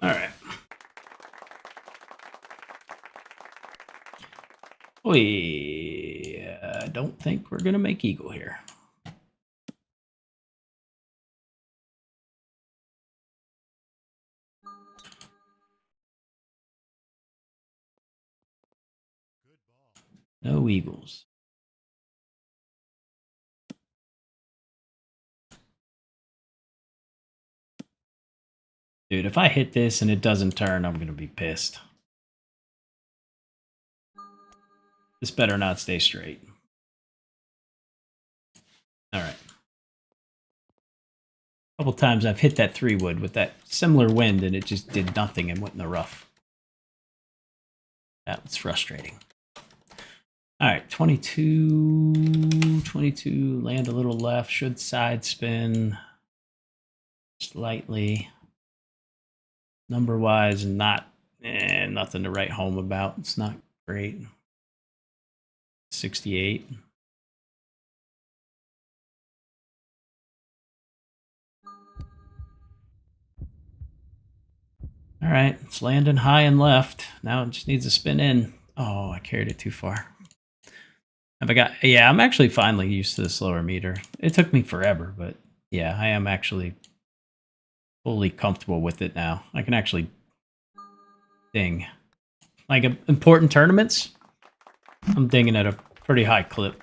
All right. We don't think we're going to make eagle here. No eagles. Dude, if I hit this and it doesn't turn, I'm going to be pissed. This better not stay straight. All right. A couple times I've hit that 3-wood with that similar wind and it just did nothing and went in the rough. That was frustrating. All right, 22, land a little left, should side spin slightly. Number-wise, nothing to write home about. It's not great. 68. All right, it's landing high and left. Now it just needs to spin in. Oh, I carried it too far. Have I got... Yeah, I'm actually finally used to the slower meter. It took me forever, but yeah, I am actually fully comfortable with it now. I can actually ding. Like, important tournaments, I'm dinging at a pretty high clip.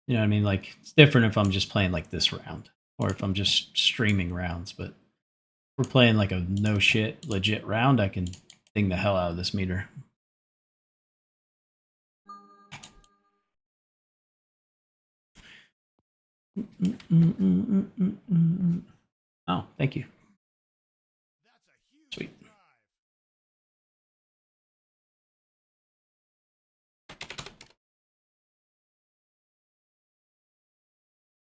You know what I mean? Like, it's different if I'm just playing like this round, or if I'm just streaming rounds, but if we're playing like a no shit legit round, I can ding the hell out of this meter. Oh, thank you. Sweet.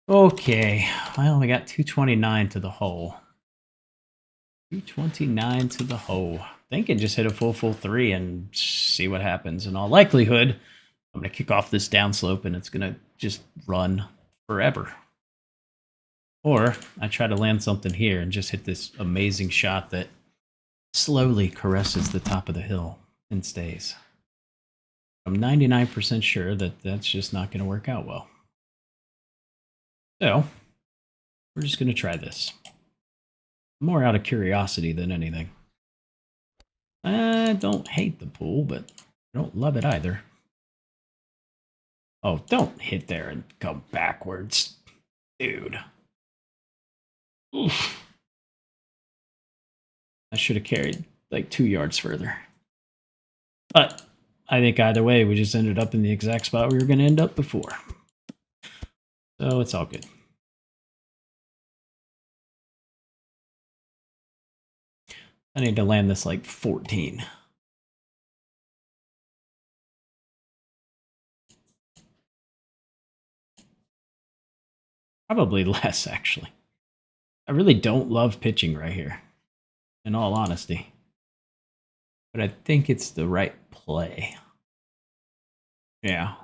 Okay, well, we got 229 to the hole. 229 to the hole. I think it just hit a full 3 and see what happens. In all likelihood, I'm going to kick off this downslope and it's going to just run forever. Or I try to land something here and just hit this amazing shot that slowly caresses the top of the hill and stays. I'm 99% sure that that's just not going to work out well. So, we're just going to try this. More out of curiosity than anything. I don't hate the pool, but I don't love it either. Oh, don't hit there and come backwards. Dude. Oof. I should have carried like 2 yards further. But I think either way, we just ended up in the exact spot we were going to end up before. So it's all good. I need to land this like 14. Probably less, actually. I really don't love pitching right here, in all honesty. But I think it's the right play. Yeah.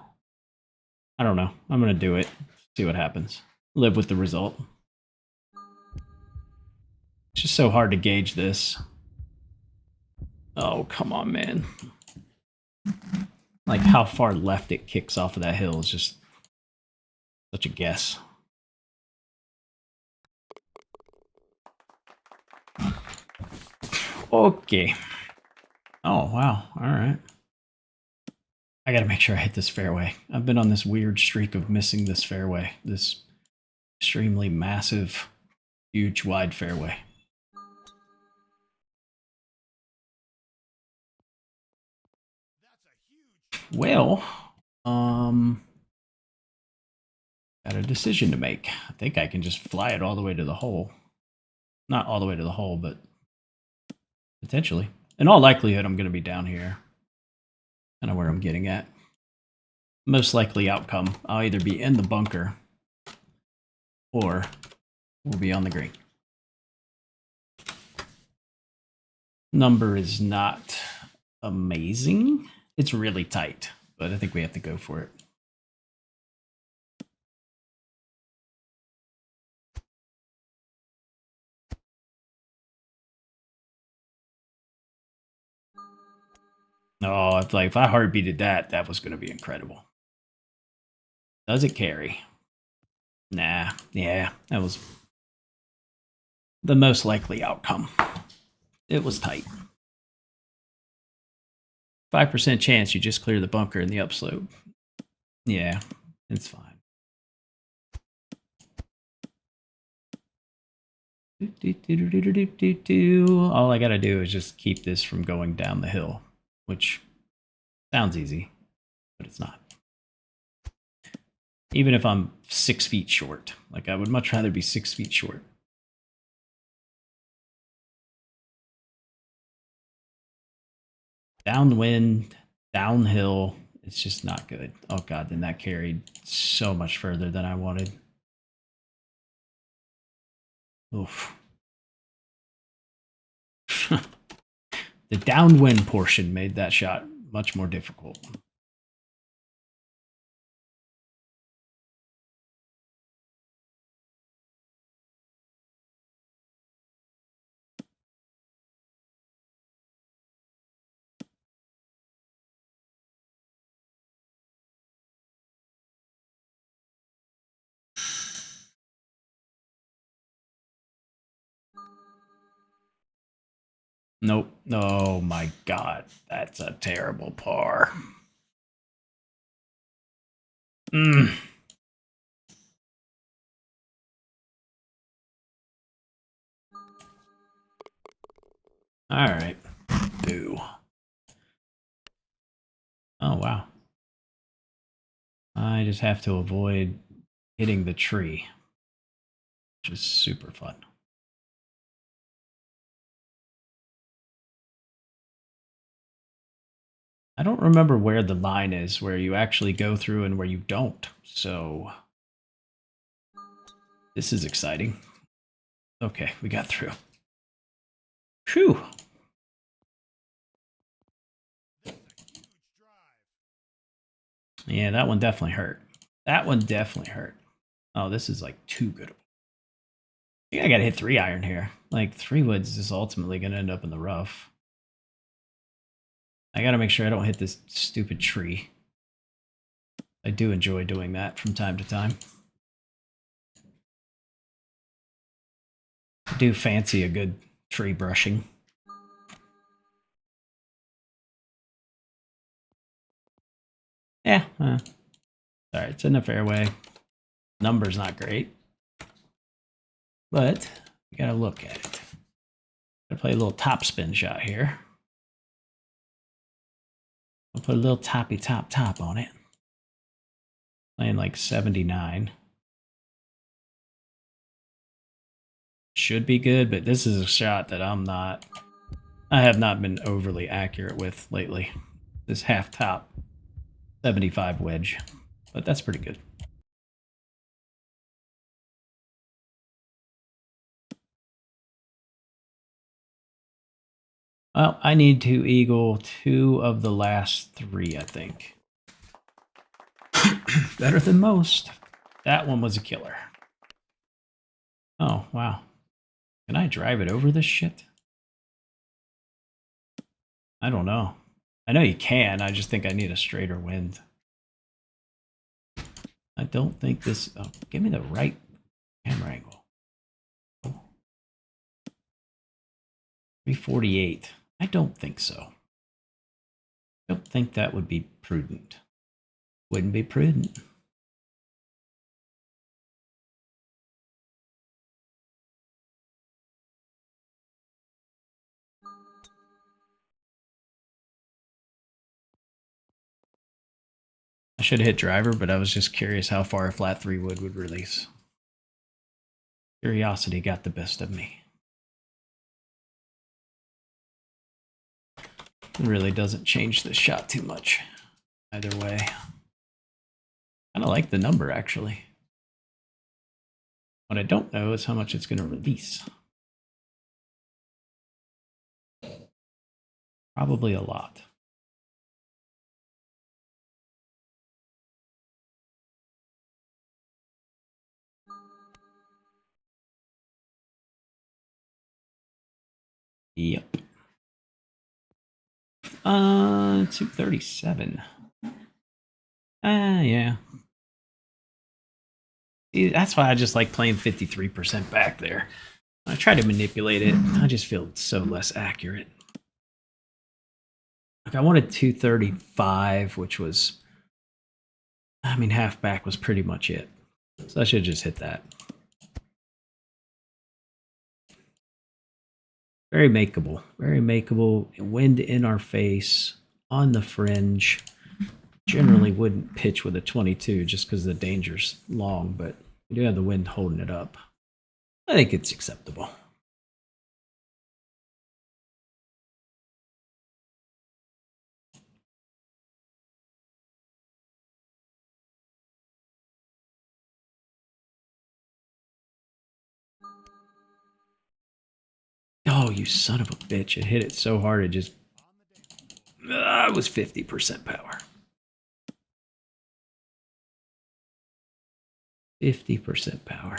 I don't know. I'm going to do it. See what happens. Live with the result. It's just so hard to gauge this. Oh, come on, man. Like, how far left it kicks off of that hill is just such a guess. Okay. Oh, wow. All right. I got to make sure I hit this fairway. I've been on this weird streak of missing this fairway. This extremely massive, huge, wide fairway. Well, got a decision to make. I think I can just fly it all the way to the hole. Not all the way to the hole, but potentially. In all likelihood, I'm going to be down here. Kind of where I'm getting at. Most likely outcome, I'll either be in the bunker or we'll be on the green. Number is not amazing. It's really tight, but I think we have to go for it. Oh, it's like if I heartbeated that, that was going to be incredible. Does it carry? Nah, yeah, that was the most likely outcome. It was tight. 5% chance you just clear the bunker in the upslope. Yeah, it's fine. All I gotta do is just keep this from going down the hill, which sounds easy, but it's not. Even if I'm 6 feet short, like I would much rather be 6 feet short. Downwind, downhill, it's just not good. Oh god, then that carried so much further than I wanted. Oof. The downwind portion made that shot much more difficult. Nope. Oh my god. That's a terrible par. Mm. All right. Boo. Oh, wow. I just have to avoid hitting the tree, which is super fun. I don't remember where the line is where you actually go through and where you don't. So this is exciting. Okay, we got through. Phew. Yeah, that one definitely hurt. That one definitely hurt. Oh, this is like too good. I think I gotta hit 3-iron here. Like 3-woods is ultimately gonna end up in the rough. I gotta make sure I don't hit this stupid tree. I do enjoy doing that from time to time. I do fancy a good tree brushing. Yeah, alright, it's in the fairway. Number's not great. But you gotta look at it. Gotta play a little top spin shot here. I'll put a little toppy top on it. Playing like 79. Should be good, but this is a shot that I have not been overly accurate with lately. This half top 75 wedge, but that's pretty good. Well, I need to eagle 2 of the last 3, I think. Better than most. That one was a killer. Oh, wow. Can I drive it over this shit? I don't know. I know you can, I just think I need a straighter wind. I don't think this... Oh, give me the right camera angle. 348. I don't think so. I don't think that would be prudent. Wouldn't be prudent. I should have hit driver, but I was just curious how far a flat 3-wood would release. Curiosity got the best of me. It really doesn't change the shot too much. Either way. Kind of like the number, actually. What I don't know is how much it's going to release. Probably a lot. Yep. 237. Yeah. See, that's why I just like playing 53% back there. I try to manipulate it. I just feel so less accurate. Like I wanted 235, which was, I mean, half back was pretty much it. So I should just hit that. Very makeable. Very makeable. Wind in our face, on the fringe. Generally wouldn't pitch with a 22 just because the danger's long, but we do have the wind holding it up. I think it's acceptable. Oh, you son of a bitch. It hit it so hard it just... it was 50% power. 50% power.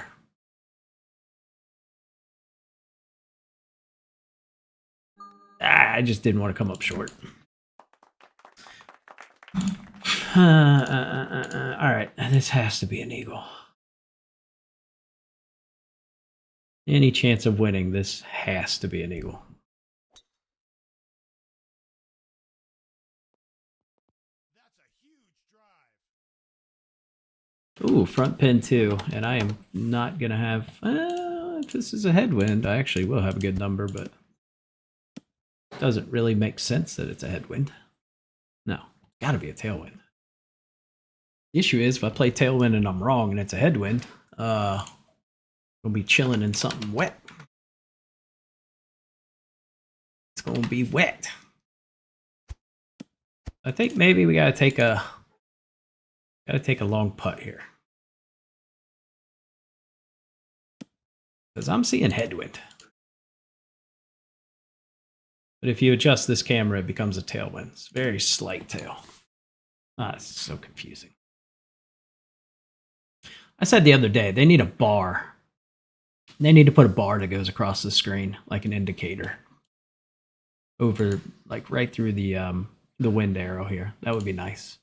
I just didn't want to come up short. All right, this has to be an eagle. Any chance of winning, this has to be an eagle. Ooh, front pin too. And I am not going to have... if this is a headwind, I actually will have a good number, but it doesn't really make sense that it's a headwind. No, got to be a tailwind. The issue is if I play tailwind and I'm wrong and it's a headwind, we'll be chilling in something wet. It's going to be wet. I think maybe we got to take a long putt here. Because I'm seeing headwind. But if you adjust this camera, it becomes a tailwind. It's a very slight tail. Ah, it's so confusing. I said the other day, they need a bar. They need to put a bar that goes across the screen, like an indicator. Over, like right through the wind arrow here. That would be nice.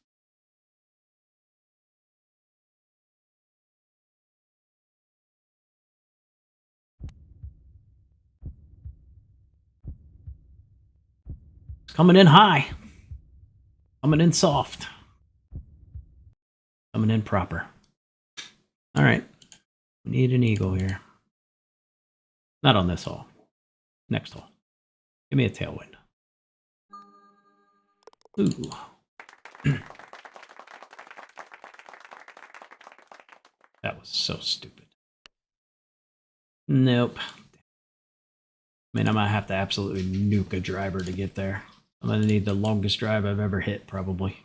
Coming in high. Coming in soft. Coming in proper. All right. We need an eagle here. Not on this hole. Next hole. Give me a tailwind. Ooh. That was so stupid. Nope. I mean, I might have to absolutely nuke a driver to get there. I'm going to need the longest drive I've ever hit, probably.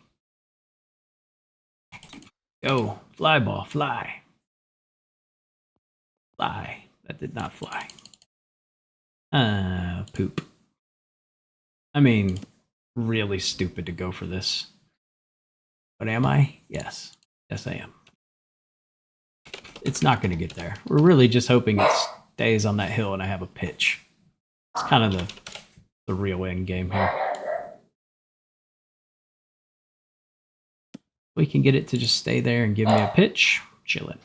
Go. Fly ball. Fly. Fly. That did not fly. Poop. I mean, really stupid to go for this. But am I? Yes. Yes, I am. It's not going to get there. We're really just hoping it stays on that hill and I have a pitch. It's kind of the real end game here. We can get it to just stay there and give me a pitch. Chillin'.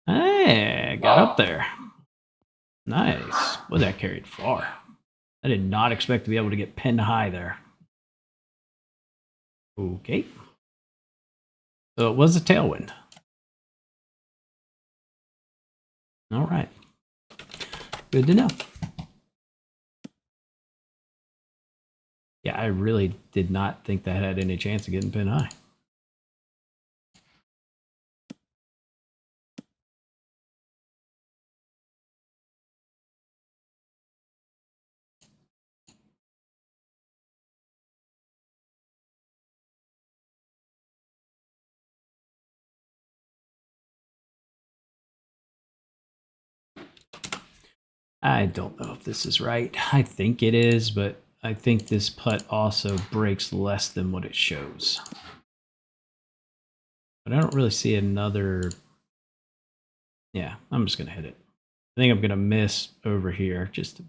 Hey, got up there. Nice. Well, that carried far. I did not expect to be able to get pinned high there. Okay. So it was a tailwind. All right. Good to know. Yeah, I really did not think that had any chance of getting pinned high. I don't know if this is right. I think it is, but I think this putt also breaks less than what it shows. But I don't really see another... Yeah, I'm just going to hit it. I think I'm going to miss over here just to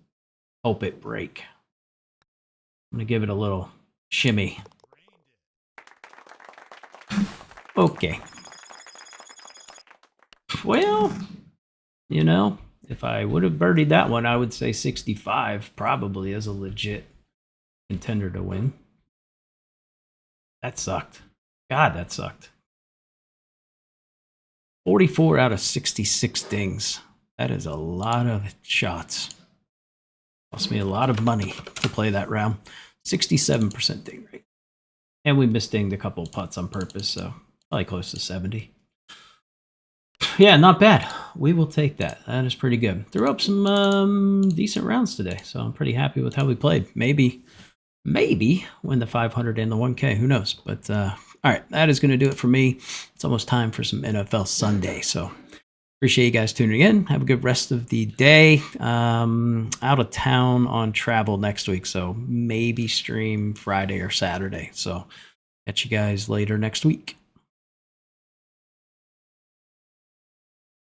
hope it break. I'm going to give it a little shimmy. Okay. Well, you know... If I would have birdied that one, I would say 65 probably is a legit contender to win. That sucked. God, that sucked. 44 out of 66 dings. That is a lot of shots. Cost me a lot of money to play that round. 67% ding rate. And we misdinged a couple of putts on purpose, so probably close to 70. Yeah, not bad. We will take that. That is pretty good. Threw up some decent rounds today, so I'm pretty happy with how we played. Maybe win the 500 and the 1K. Who knows? But all right, that is going to do it for me. It's almost time for some NFL Sunday, so appreciate you guys tuning in. Have a good rest of the day. Out of town on travel next week, so maybe stream Friday or Saturday. So catch you guys later next week.